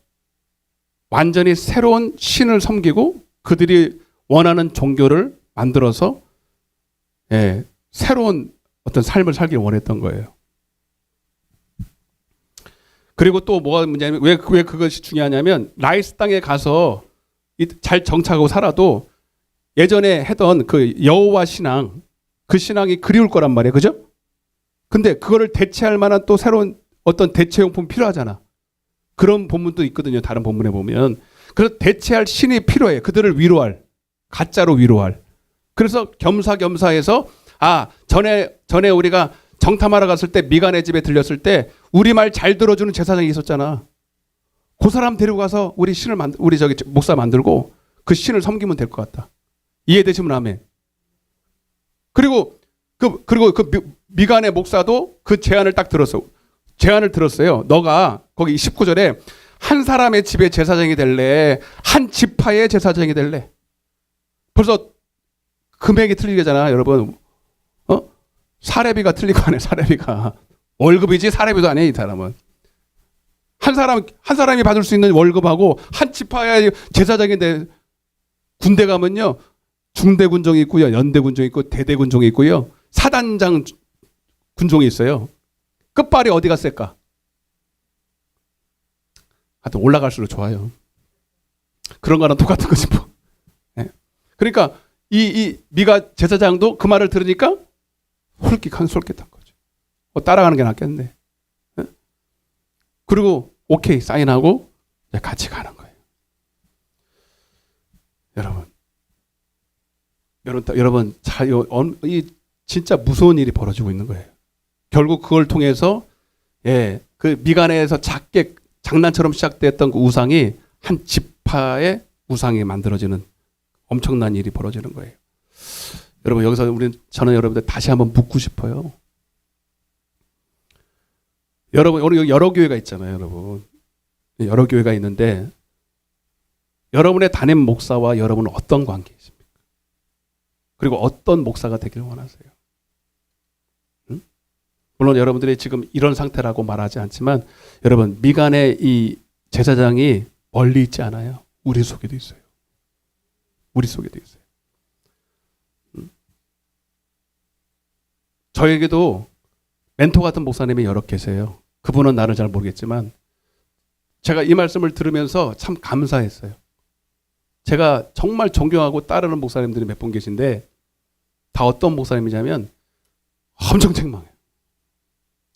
완전히 새로운 신을 섬기고 그들이 원하는 종교를 만들어서 새로운 어떤 삶을 살길 원했던 거예요. 그리고 또 뭐가 문제냐면 왜 그것이 중요하냐면 라이스 땅에 가서 잘 정착하고 살아도 예전에 하던 그 여호와 신앙 그 신앙이 그리울 거란 말이에요. 그죠? 근데 그거를 대체할 만한 또 새로운 어떤 대체용품 필요하잖아. 그런 본문도 있거든요. 다른 본문에 보면. 그래서 대체할 신이 필요해. 그들을 위로할. 가짜로 위로할. 그래서 겸사겸사해서 전에 우리가 정탐하러 갔을 때 미간의 집에 들렸을 때 우리 말 잘 들어주는 제사장이 있었잖아. 그 사람 데리고 가서 우리 목사 만들고 그 신을 섬기면 될 것 같다. 이해되시면 아멘. 그리고 미간의 목사도 그 제안을 딱 들었어요. 너가 거기 19절에 한 사람의 집에 제사장이 될래? 한 지파의 제사장이 될래? 벌써 금액이 틀리잖아, 여러분. 사례비가 틀리고 하네, 사례비가. 월급이지 사례비도 아니야, 이 사람은. 한 사람이 받을 수 있는 월급하고 한 지파의 제사장인데 군대 가면요. 중대 군종이 있고요. 연대 군종이 있고 대대 군종이 있고요. 사단장 군종이 있어요. 끝발이 어디가 셀까? 하여튼 올라갈수록 좋아요. 그런 거랑 똑같은 거지 뭐. 네. 그러니까 이 미가 제사장도 그 말을 들으니까 솔깃한 거죠. 따라가는 게 낫겠네. 네? 그리고 오케이 사인하고 같이 가는 거예요. 여러분 이 진짜 무서운 일이 벌어지고 있는 거예요. 결국 그걸 통해서 그 미간에서 작게 장난처럼 시작됐던 그 우상이 한 지파의 우상이 만들어지는 엄청난 일이 벌어지는 거예요. 여러분 여기서 저는 여러분들 다시 한번 묻고 싶어요. 여러분 오늘 여기 여러 교회가 있잖아요, 여러분. 여러 교회가 있는데 여러분의 담임 목사와 여러분은 어떤 관계이십니까? 그리고 어떤 목사가 되기를 원하세요? 응? 물론 여러분들이 지금 이런 상태라고 말하지 않지만 여러분 미간의 이 제사장이 멀리 있지 않아요. 우리 속에도 있어요. 우리 속에도 있어요. 저에게도 멘토 같은 목사님이 여러 계세요. 그분은 나를 잘 모르겠지만 제가 이 말씀을 들으면서 참 감사했어요. 제가 정말 존경하고 따르는 목사님들이 몇 분 계신데 다 어떤 목사님이냐면 엄청 책망해요.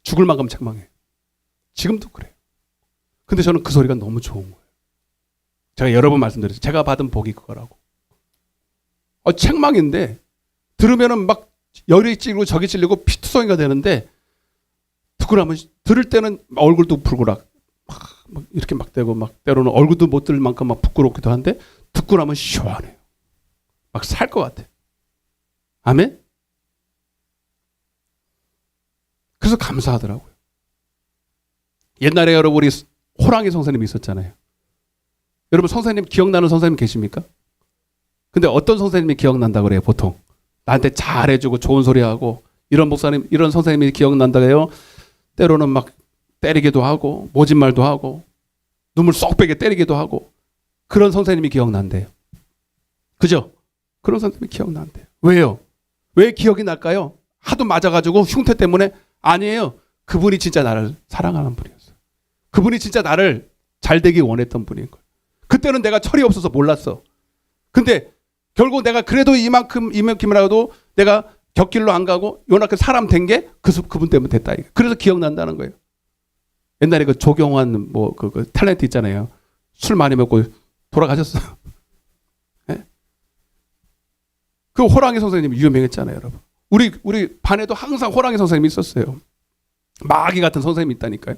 죽을 만큼 책망해요. 지금도 그래요. 근데 저는 그 소리가 너무 좋은 거예요. 제가 여러 번 말씀드렸어요. 제가 받은 복이 그거라고. 책망인데 들으면은 막 열이 찔리고 저기 찔리고 피투성이가 되는데 듣고 나면 들을 때는 얼굴도 붉으락 막 이렇게 막 되고 막 때로는 얼굴도 못 들 만큼 막 부끄럽기도 한데 듣고 나면 시원해요. 막 살 것 같아. 아멘? 그래서 감사하더라고요. 옛날에 여러분 우리 호랑이 선생님이 있었잖아요. 여러분 선생님 기억나는 선생님 계십니까? 근데 어떤 선생님이 기억난다 그래요 보통? 나한테 잘해주고 좋은 소리하고 이런 목사님 이런 선생님이 기억난다 그래요. 때로는 막 때리기도 하고 모진말도 하고 눈물 쏙 빼게 때리기도 하고 그런 선생님이 기억난대요. 그죠? 그런 선생님이 기억난대요. 왜요? 왜 기억이 날까요? 하도 맞아가지고 흉태 때문에? 아니에요. 그분이 진짜 나를 사랑하는 분이었어요. 그분이 진짜 나를 잘 되기 원했던 분인 거예요. 그때는 내가 철이 없어서 몰랐어. 근데 결국 내가 그래도 이만큼이라도 내가 곁길로 안 가고 요만큼 사람 된 게 그분 때문에 됐다. 그래서 기억난다는 거예요. 옛날에 그 조경환 그 탤런트 있잖아요. 술 많이 먹고 돌아가셨어요. 네? 그 호랑이 선생님이 유명했잖아요, 여러분. 우리 반에도 항상 호랑이 선생님이 있었어요. 마귀 같은 선생님이 있다니까요.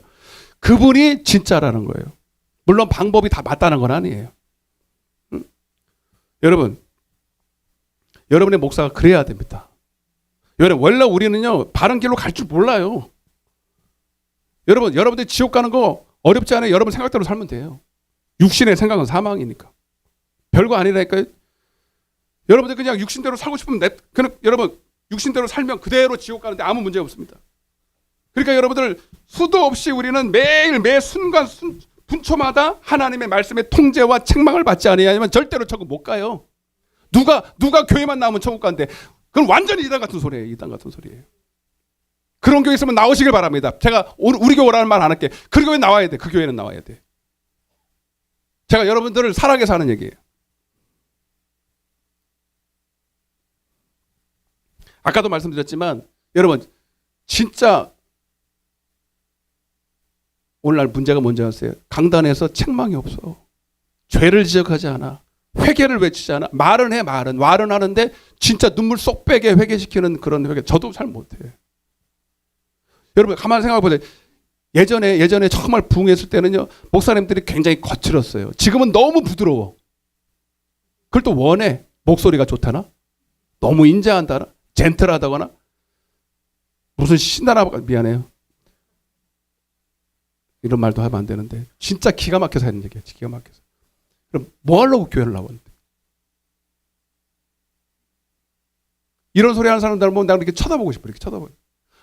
그분이 진짜라는 거예요. 물론 방법이 다 맞다는 건 아니에요. 여러분, 여러분의 목사가 그래야 됩니다. 여러분, 원래 우리는요, 바른 길로 갈 줄 몰라요. 여러분들 지옥 가는 거 어렵지 않아요. 여러분 생각대로 살면 돼요. 육신의 생각은 사망이니까. 별거 아니라니까요. 여러분들 그냥 육신대로 살고 싶으면 그냥 여러분 육신대로 살면 그대로 지옥 가는데 아무 문제 없습니다. 그러니까 여러분들 수도 없이 우리는 매일 매 순간 분초마다 하나님의 말씀의 통제와 책망을 받지 않으면 절대로 천국 못 가요. 누가 교회만 나오면 천국 간대. 그건 완전히 이단 같은 소리예요. 이단 같은 소리예요. 그런 교회 있으면 나오시길 바랍니다. 제가 우리 교회 오라는 말 안 할게. 그 교회 나와야 돼. 그 교회는 나와야 돼. 제가 여러분들을 사랑해서 하는 얘기예요. 아까도 말씀드렸지만 여러분 진짜 오늘날 문제가 뭔지 아세요? 강단에서 책망이 없어. 죄를 지적하지 않아. 회개를 외치지 않아. 말은 해. 말은 하는데 진짜 눈물 쏙 빼게 회개시키는 그런 회개 저도 잘 못해. 여러분 가만히 생각해 보세요. 예전에 정말 부흥했을 때는요 목사님들이 굉장히 거칠었어요. 지금은 너무 부드러워. 그걸 또 원해. 목소리가 좋다나 너무 인자한다나 젠틀하다거나 무슨 신나라 미안해요. 이런 말도 하면 안 되는데 진짜 기가 막혀서 하는 얘기야. 기가 막혀서. 그럼 뭐 하려고 교회를 나왔는데? 이런 소리 하는 사람들 보면 나는 이렇게 쳐다보고 싶어. 이렇게 쳐다보고.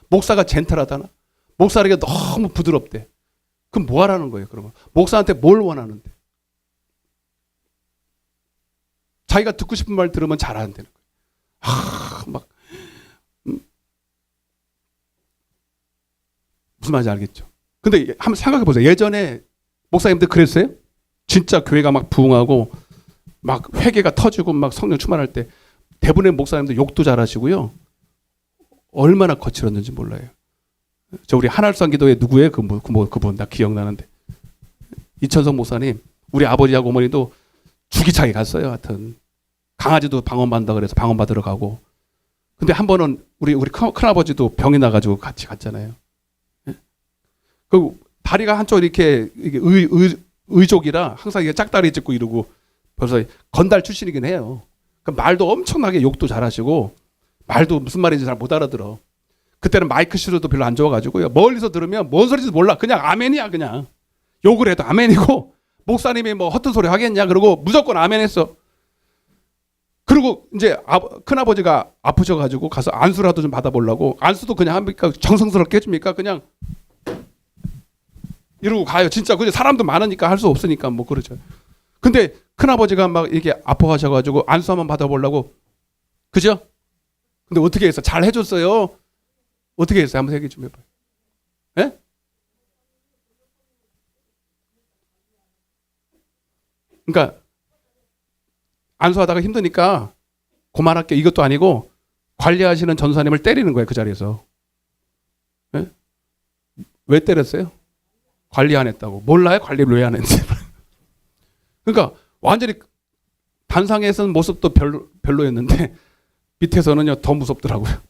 목사가 젠틀하다나 목사에게 너무 부드럽대. 그럼 뭐 하라는 거예요? 그러면 목사한테 뭘 원하는데? 자기가 듣고 싶은 말 들으면 잘하는다는 거예요. 막 무슨 말인지 알겠죠? 근데 한번 생각해 보세요. 예전에 목사님들 그랬어요? 진짜 교회가 막 부흥하고 막 회개가 터지고 막 성령 충만할 때 대부분의 목사님들 욕도 잘하시고요. 얼마나 거칠었는지 몰라요. 저 우리 하늘산 기도회 누구예요? 그분 나 기억나는데 이천성 목사님 우리 아버지하고 어머니도 주기차게 갔어요. 하여튼 강아지도 방언받는다 그래서 방언 받으러 가고 근데 한 번은 우리 큰아버지도 병이 나가지고 같이 갔잖아요. 그 다리가 한쪽 이렇게 의족이라 항상 이게 짝다리 짚고 이러고 벌써 건달 출신이긴 해요. 그 말도 엄청나게 욕도 잘하시고 말도 무슨 말인지 잘 못 알아들어. 그때는 마이크 시도도 별로 안 좋아가지고요. 멀리서 들으면 뭔 소리인지 몰라. 그냥 아멘이야 그냥. 욕을 해도 아멘이고 목사님이 뭐 헛된 소리 하겠냐 그러고 무조건 아멘 했어. 그리고 이제 큰아버지가 아프셔가지고 가서 안수라도 좀 받아보려고 안수도 그냥 합니까? 정성스럽게 해줍니까? 그냥 이러고 가요. 진짜 그냥 사람도 많으니까 할 수 없으니까 뭐 그러죠. 근데 큰아버지가 막 이렇게 아파하셔가지고 안수 한번 받아보려고 그죠? 근데 어떻게 했어? 잘 해줬어요. 어떻게 했어요? 한번 얘기 좀 해봐요. 예? 그러니까 안수하다가 힘드니까 그만할게 이것도 아니고 관리하시는 전사님을 때리는 거예요. 그 자리에서. 예? 왜 때렸어요? 관리 안 했다고. 몰라요? 관리를 왜 안 했는지. 그러니까 완전히 단상에서는 모습도 별로였는데 밑에서는요 더 무섭더라고요.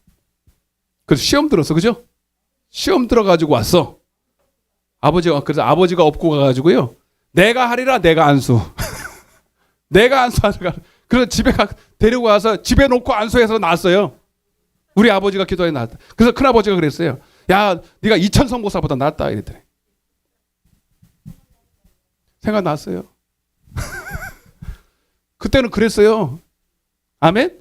그래서 시험 들었어. 그죠? 시험 들어가지고 왔어. 그래서 아버지가 업고 가가지고요. 내가 하리라 내가 안수. 내가 안수하자. 그래서 데리고 와서 집에 놓고 안수해서 낳았어요. 우리 아버지가 기도해 낳았다. 그래서 큰아버지가 그랬어요. 야, 네가 2000 선교사보다 낫다 이랬더니. 생각났어요. 그때는 그랬어요. 아멘?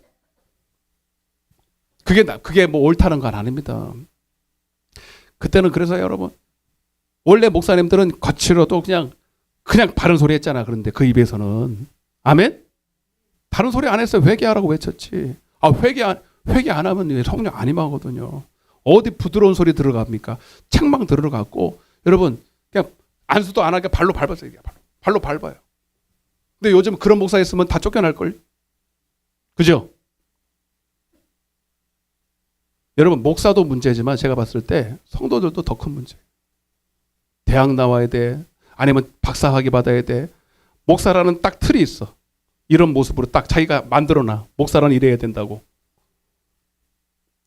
그게 뭐 옳다는 건 아닙니다. 그때는 그래서 여러분 원래 목사님들은 거칠어도 그냥 바른 소리 했잖아. 그런데 그 입에서는 아멘? 다른 소리 안 했어요. 회개하라고 외쳤지. 회개 안 하면 성령 안 임하거든요. 어디 부드러운 소리 들어갑니까? 책망 들어갔고 여러분 그냥 안수도 안 하게 발로 밟았어요. 발로 밟아요. 근데 요즘 그런 목사 있으면 다 쫓겨날걸? 그죠? 여러분 목사도 문제지만 제가 봤을 때 성도들도 더 큰 문제. 대학 나와야 돼. 아니면 박사학위 받아야 돼. 목사라는 딱 틀이 있어. 이런 모습으로 딱 자기가 만들어놔. 목사라는 이래야 된다고.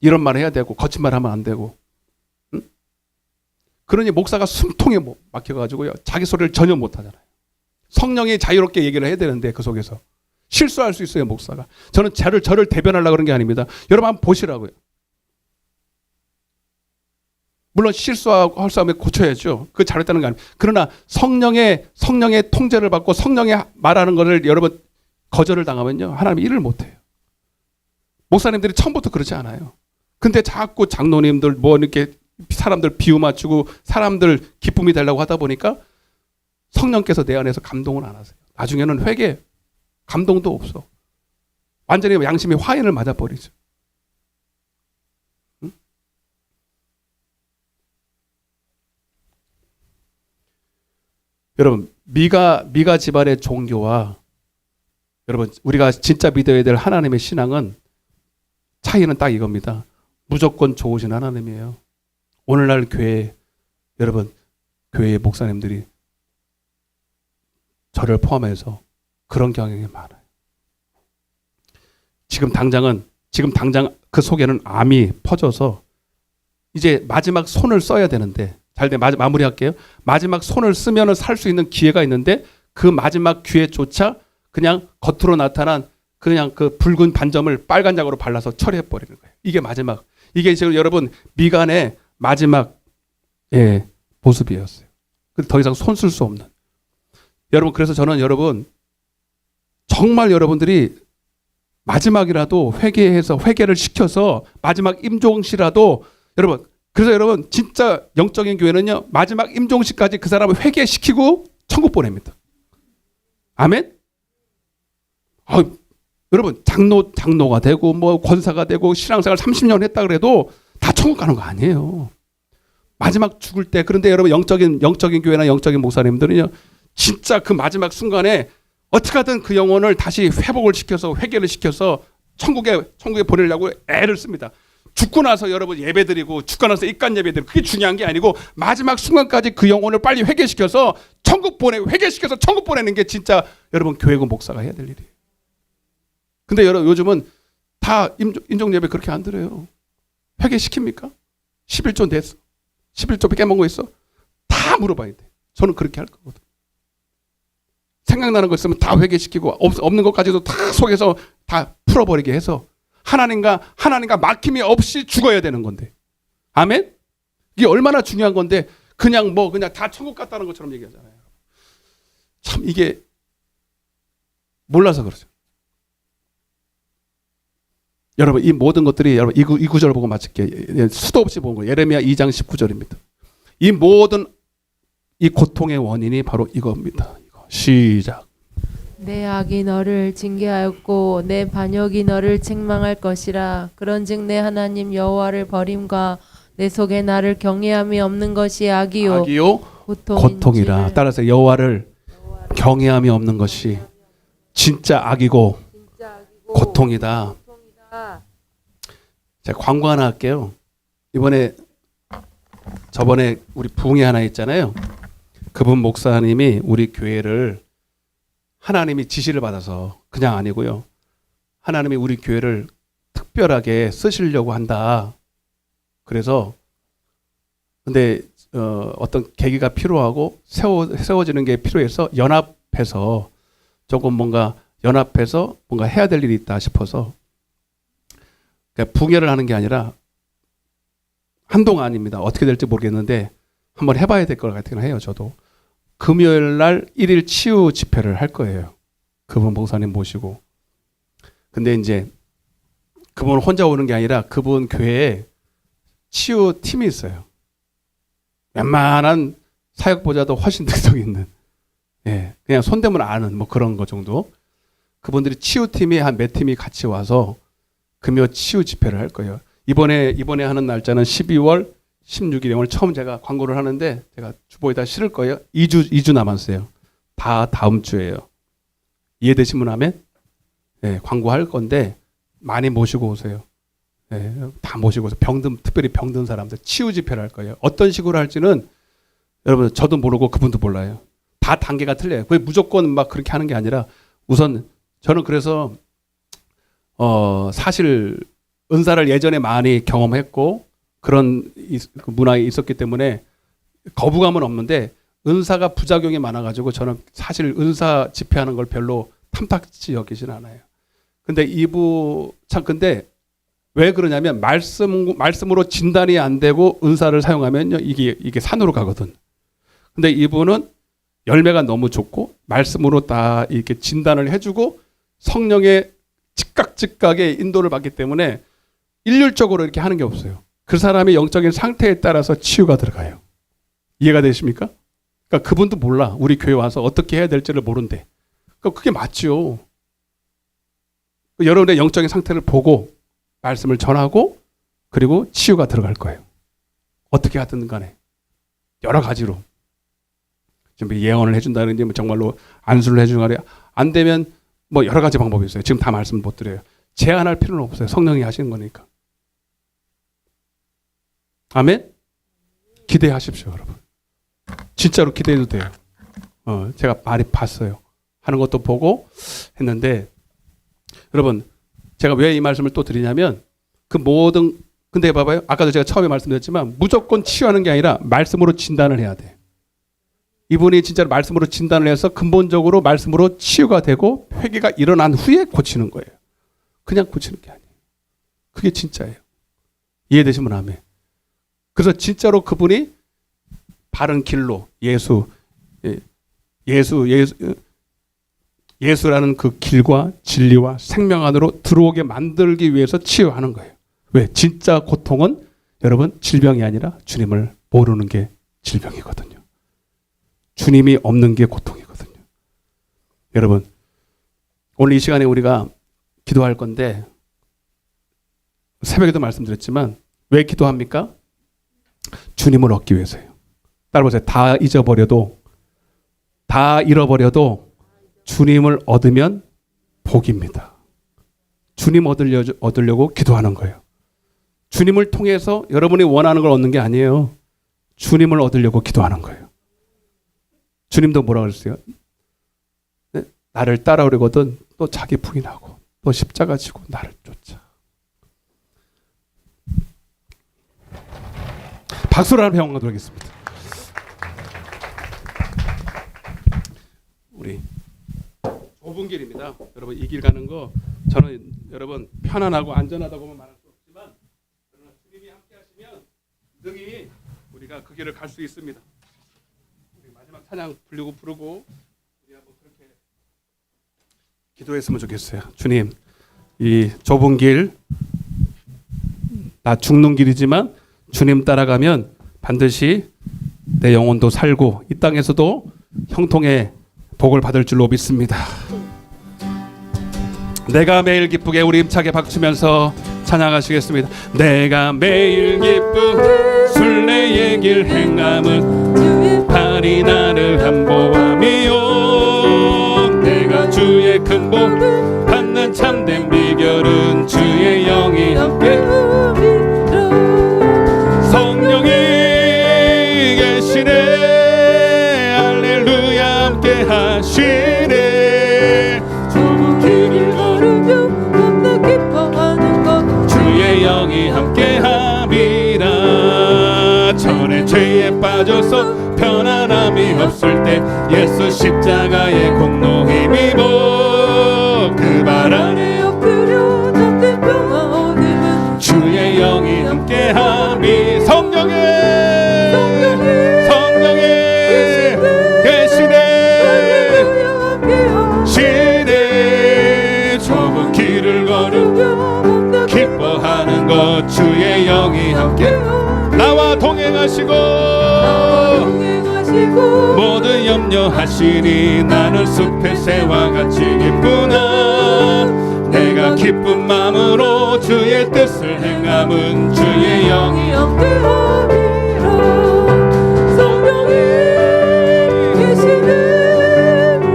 이런 말 해야 되고 거친 말 하면 안 되고. 응? 그러니 목사가 숨통에 막혀가지고요. 자기 소리를 전혀 못하잖아요. 성령이 자유롭게 얘기를 해야 되는데 그 속에서. 실수할 수 있어요 목사가. 저는 저를 대변하려고 그런 게 아닙니다. 여러분 한번 보시라고요. 물론 실수하고 할 수 없으면 고쳐야죠. 그거 잘했다는 거 아니에요. 그러나 성령의 통제를 받고 성령의 말하는 것을 여러분 거절을 당하면요. 하나님이 일을 못해요. 목사님들이 처음부터 그렇지 않아요. 근데 자꾸 장로님들 뭐 이렇게 사람들 비유 맞추고 사람들 기쁨이 되려고 하다 보니까 성령께서 내 안에서 감동을 안 하세요. 나중에는 회개, 감동도 없어. 완전히 양심이 화인을 맞아버리죠. 응? 여러분 미가 집안의 종교와 여러분 우리가 진짜 믿어야 될 하나님의 신앙은 차이는 딱 이겁니다. 무조건 좋으신 하나님이에요. 오늘날 교회 여러분 교회 목사님들이 저를 포함해서 그런 경향이 많아요. 지금 당장 그 속에는 암이 퍼져서 이제 마지막 손을 써야 되는데 마무리할게요. 마지막 손을 쓰면 살 수 있는 기회가 있는데 그 마지막 기회조차 그냥 겉으로 나타난 그냥 그 붉은 반점을 빨간 약으로 발라서 처리해 버리는 거예요. 이게 마지막. 이게 지금 여러분 미간의 마지막 모습이었어요. 더 이상 손 쓸 수 없는. 여러분 그래서 저는 여러분 정말 여러분들이 마지막이라도 회개를 시켜서 마지막 임종시라도 여러분 그래서 여러분 진짜 영적인 교회는요 마지막 임종시까지 그 사람을 회개시키고 천국 보냅니다. 아멘? 여러분 장로가 되고 뭐 권사가 되고 신앙생활 30년 했다 그래도 다 천국 가는 거 아니에요. 마지막 죽을 때 그런데 여러분 영적인 교회나 영적인 목사님들은요 진짜 그 마지막 순간에 어떻게든 그 영혼을 다시 회복을 시켜서 회개를 시켜서 천국에 보내려고 애를 씁니다. 죽고 나서 여러분 예배드리고 죽고 나서 입간 예배드리고 그게 중요한 게 아니고 마지막 순간까지 그 영혼을 빨리 회개시켜서 회개시켜서 천국 보내는 게 진짜 여러분 교회고 목사가 해야 될 일이에요. 근데 여러분 요즘은 다 인종 예배 그렇게 안 드려요. 회개시킵니까? 11조 냈어. 11조 깨먹은 거 있어? 다 물어봐야 돼. 저는 그렇게 할 거거든. 생각나는 거 있으면 다 회개시키고 없는 것까지도 다 속에서 다 풀어버리게 해서 하나님과 막힘이 없이 죽어야 되는 건데 아멘? 이게 얼마나 중요한 건데 그냥 다 천국 갔다는 것처럼 얘기하잖아요. 참 이게 몰라서 그러죠. 여러분 이 모든 것들이 여러분 이 구절을 보고 마칠게요. 수도 없이 본 거예요. 예레미야 2장 19절입니다. 이 모든 이 고통의 원인이 바로 이겁니다. 이거. 시작. 내 악이 너를 징계하였고 내 반역이 너를 책망할 것이라. 그런즉 내 하나님 여호와를 버림과 내 속에 나를 경외함이 없는 것이 악이요 고통이라. 따라서 여호와를 경외함이 없는 것이 진짜 악이고 고통이다. 제가 광고 하나 할게요. 저번에 우리 부흥회 하나 있잖아요. 그분 목사님이 우리 교회를 하나님이 지시를 받아서 그냥 아니고요. 하나님이 우리 교회를 특별하게 쓰시려고 한다. 그래서 근데 어떤 계기가 필요하고 세워지는 게 필요해서 연합해서 뭔가 해야 될 일이 있다 싶어서 그러니까 부흥회를 하는 게 아니라 한동안입니다. 어떻게 될지 모르겠는데 한번 해봐야 될 것 같긴 해요. 저도 금요일 날 1일 치유 집회를 할 거예요. 그분 목사님 모시고. 근데 이제 그분 혼자 오는 게 아니라 그분 교회에 치유 팀이 있어요. 웬만한 사역보다도 훨씬 능력 있는, 그냥 손대면 아는 그런 거 정도. 그분들이 치유팀이 한 몇 팀이 같이 와서 금요 치유 집회를 할 거예요. 이번에 하는 날짜는 12월 16일에 오늘 처음 제가 광고를 하는데 제가 주보에다 실을 거예요. 2주 남았어요. 다 다음 주예요. 이해되시면 하면 광고할 건데 많이 모시고 오세요. 다 모시고 오세요. 특별히 병든 사람들 치유 집회를 할 거예요. 어떤 식으로 할지는 여러분 저도 모르고 그분도 몰라요. 다 단계가 틀려요. 그게 무조건 막 그렇게 하는 게 아니라 우선 저는 그래서 사실 은사를 예전에 많이 경험했고 그런 문화에 있었기 때문에 거부감은 없는데 은사가 부작용이 많아가지고 저는 사실 은사 집회하는 걸 별로 탐탁지 여기진 않아요. 근데 근데 왜 그러냐면 말씀으로 진단이 안 되고 은사를 사용하면요 이게 산으로 가거든. 근데 이분은 열매가 너무 좋고 말씀으로 다 이렇게 진단을 해주고 성령의 즉각에 인도를 받기 때문에 일률적으로 이렇게 하는 게 없어요. 그 사람의 영적인 상태에 따라서 치유가 들어가요. 이해가 되십니까? 그러니까 그분도 몰라. 우리 교회 와서 어떻게 해야 될지를 모른대. 그러니까 그게 맞죠. 여러분의 영적인 상태를 보고 말씀을 전하고 그리고 치유가 들어갈 거예요. 어떻게 하든 간에 여러 가지로 좀 예언을 해준다든지 정말로 안수를 해주거나 안 되면 여러 가지 방법이 있어요. 지금 다 말씀 못 드려요. 제한할 필요는 없어요. 성령이 하시는 거니까. 아멘? 기대하십시오, 여러분. 진짜로 기대해도 돼요. 제가 많이 봤어요. 하는 것도 보고 했는데 여러분 제가 왜 이 말씀을 또 드리냐면 근데 봐봐요. 아까도 제가 처음에 말씀드렸지만 무조건 치유하는 게 아니라 말씀으로 진단을 해야 돼. 이분이 진짜로 말씀으로 진단을 해서 근본적으로 말씀으로 치유가 되고 회개가 일어난 후에 고치는 거예요. 그냥 고치는 게 아니에요. 그게 진짜예요. 이해되시면 아멘. 그래서 진짜로 그분이 바른 길로 예수라는 그 길과 진리와 생명 안으로 들어오게 만들기 위해서 치유하는 거예요. 왜? 진짜 고통은 여러분 질병이 아니라 주님을 모르는 게 질병이거든요. 주님이 없는 게 고통이거든요. 여러분 오늘 이 시간에 우리가 기도할 건데 새벽에도 말씀드렸지만 왜 기도합니까? 주님을 얻기 위해서예요. 따라보세요. 다 잃어버려도 주님을 얻으면 복입니다. 주님 얻으려고 기도하는 거예요. 주님을 통해서 여러분이 원하는 걸 얻는 게 아니에요. 주님을 얻으려고 기도하는 거예요. 주님도 뭐라 그랬어요? 나를 따라오려거든 또 자기 부인하고 또 십자가 지고 나를 쫓아. 박수를 하는 병원 가도록 하겠습니다. 우리 좁은 길입니다. 여러분 이 길 가는 거 저는 여러분 편안하고 안전하다고만 말할 수 없지만 주님이 함께 하시면 우리가 그 길을 갈 수 있습니다. 우리 마지막 찬양 부르고 우리 한번 그렇게 기도했으면 좋겠어요. 주님, 이 좁은 길, 나 죽는 길이지만 주님 따라가면 반드시 내 영혼도 살고 이 땅에서도 형통의 복을 받을 줄로 믿습니다. 내가 매일 기쁘게 우리 힘차게 박수면서 찬양하시겠습니다. 내가 매일 기쁘게 순례의 길 행함은 발이 나를 함보함이요. 내가 주의 큰 복 받는 참된 비결은 주의 영이 함께 성령이 계시네. 할렐루야 함께 하시네. 좁은 길을 걸으며 너무나 기뻐하는 것 주의 영이 함께 함이라. 전에 죄에 빠져서 편안함이 없을 때 예수 십자가의 공로 힘입어 그 발 안에 엎드려 참된 평화 얻으면 주의 영이 함께 함이. 성령이 계시네. 시내 좁은 길을 걸으며 기뻐하는 것 주의 영이 함께 나와 동행하시고 모든 염려하시니 나는 숲의 새와 같이 기쁘나. 내가 기쁜 마음으로 주의 뜻을 행함은 주의 영이 함께함이라. 성령이 계시네.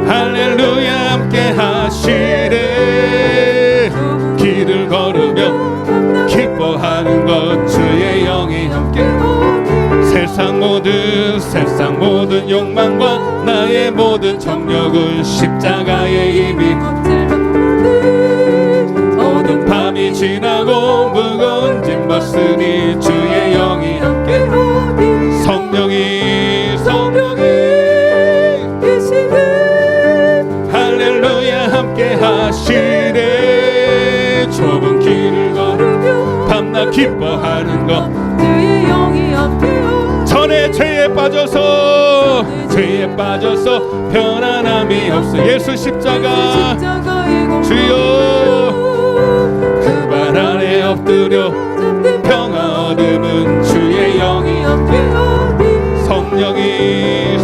할렐루야 함께 하시네. 길을 걸으며 기뻐하는 것 주의 영이 함께. 세상 모든 욕망과 나의 모든 정욕은 십자가의 이미 어두운 밤이 지나고 무거운 짐 벗으니 주의 영이 함께. 성령이 계시네. 할렐루야 함께 하시네. 좁은 길을 걸으며 밤낮 기뻐하는 것 주의 영이 함께. 전에 죄에 빠져서 편안함이 없어 예수 십자가 주여 그 발 안에 엎드려 평화 얻음은 주의 영이 함께. 성령이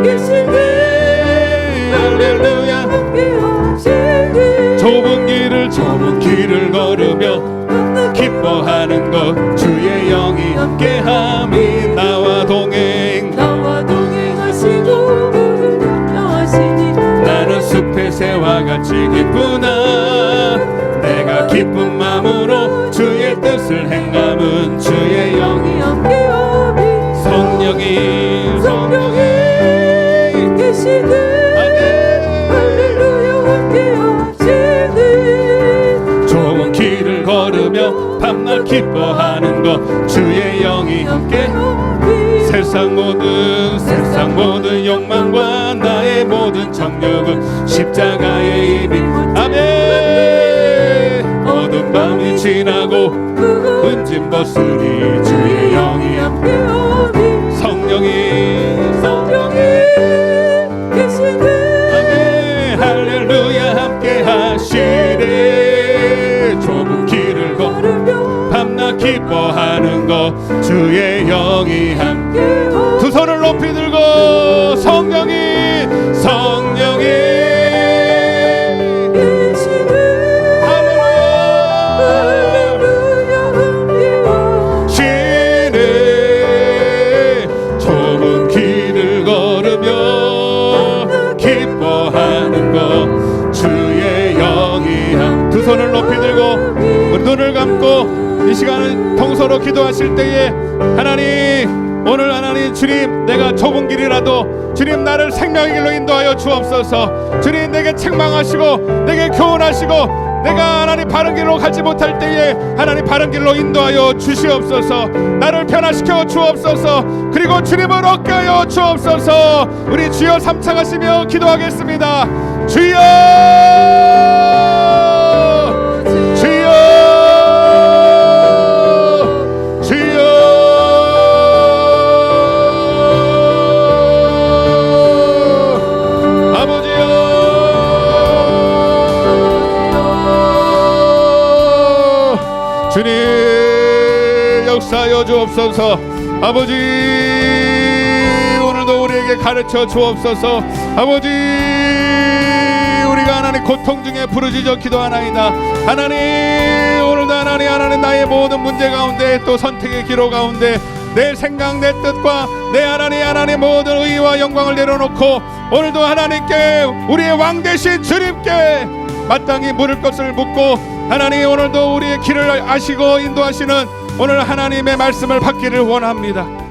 계시네. 할렐루야 함께 하시네. 좁은 길을 걸으며 기뻐하는 것 주의 영이 함께함이. 나와 동행하시고 하시니 나는 숲의 새와 같이 기쁘나. 내가 기쁜 마음으로 주의 뜻을 행함은 주의 영이 함께함이. 성령이 계시네. 할렐루야 함께 하시네. 좁은 길을 걸으며 밤낮 기뻐하는 것 주의 영이 함께. 세상 모든 욕망과 나의 모든 정욕은 십자가의 이미. 아멘. 어두운 밤이 지나고 은짐 벗으니 주의 영이 함께. 성령이 계시네. 아멘. 할렐루야 함께 하시네. 좁은 길을 걸으며 밤낮 기뻐하는 것 주의 영이 함께. 두 손을 높이 들고 성령이 계시네. 할렐루야 시네. 좁은 길을 걸으며 기뻐하는 것 주의 영이 함께. 두 손을 높이 들고 우리 눈을 감고 이 시간은 통서로 기도하실 때에 오늘 하나님 주님, 내가 좁은 길이라도 주님 나를 생명의 길로 인도하여 주옵소서. 주님 내게 책망하시고 내게 교훈하시고 내가 하나님 바른 길로 가지 못할 때에 하나님 바른 길로 인도하여 주시옵소서. 나를 변화시켜 주옵소서. 그리고 주님을 얻게 하여 주옵소서. 우리 주여 삼창하시며 기도하겠습니다. 주여 주여 주여 주님 역사하여 주옵소서. 아버지 오늘도 우리에게 가르쳐 주옵소서. 아버지 우리가 하나님 고통 중에 부르짖어 기도하나이다. 하나님 오늘도 하나님 나의 모든 문제 가운데 또 선택의 기로 가운데 내 생각 내 뜻과 내 하나님 모든 의와 영광을 내려놓고 오늘도 하나님께 우리의 왕 되신 주님께 마땅히 물을 것을 묻고 하나님 오늘도 우리의 길을 아시고 인도하시는 오늘 하나님의 말씀을 받기를 원합니다.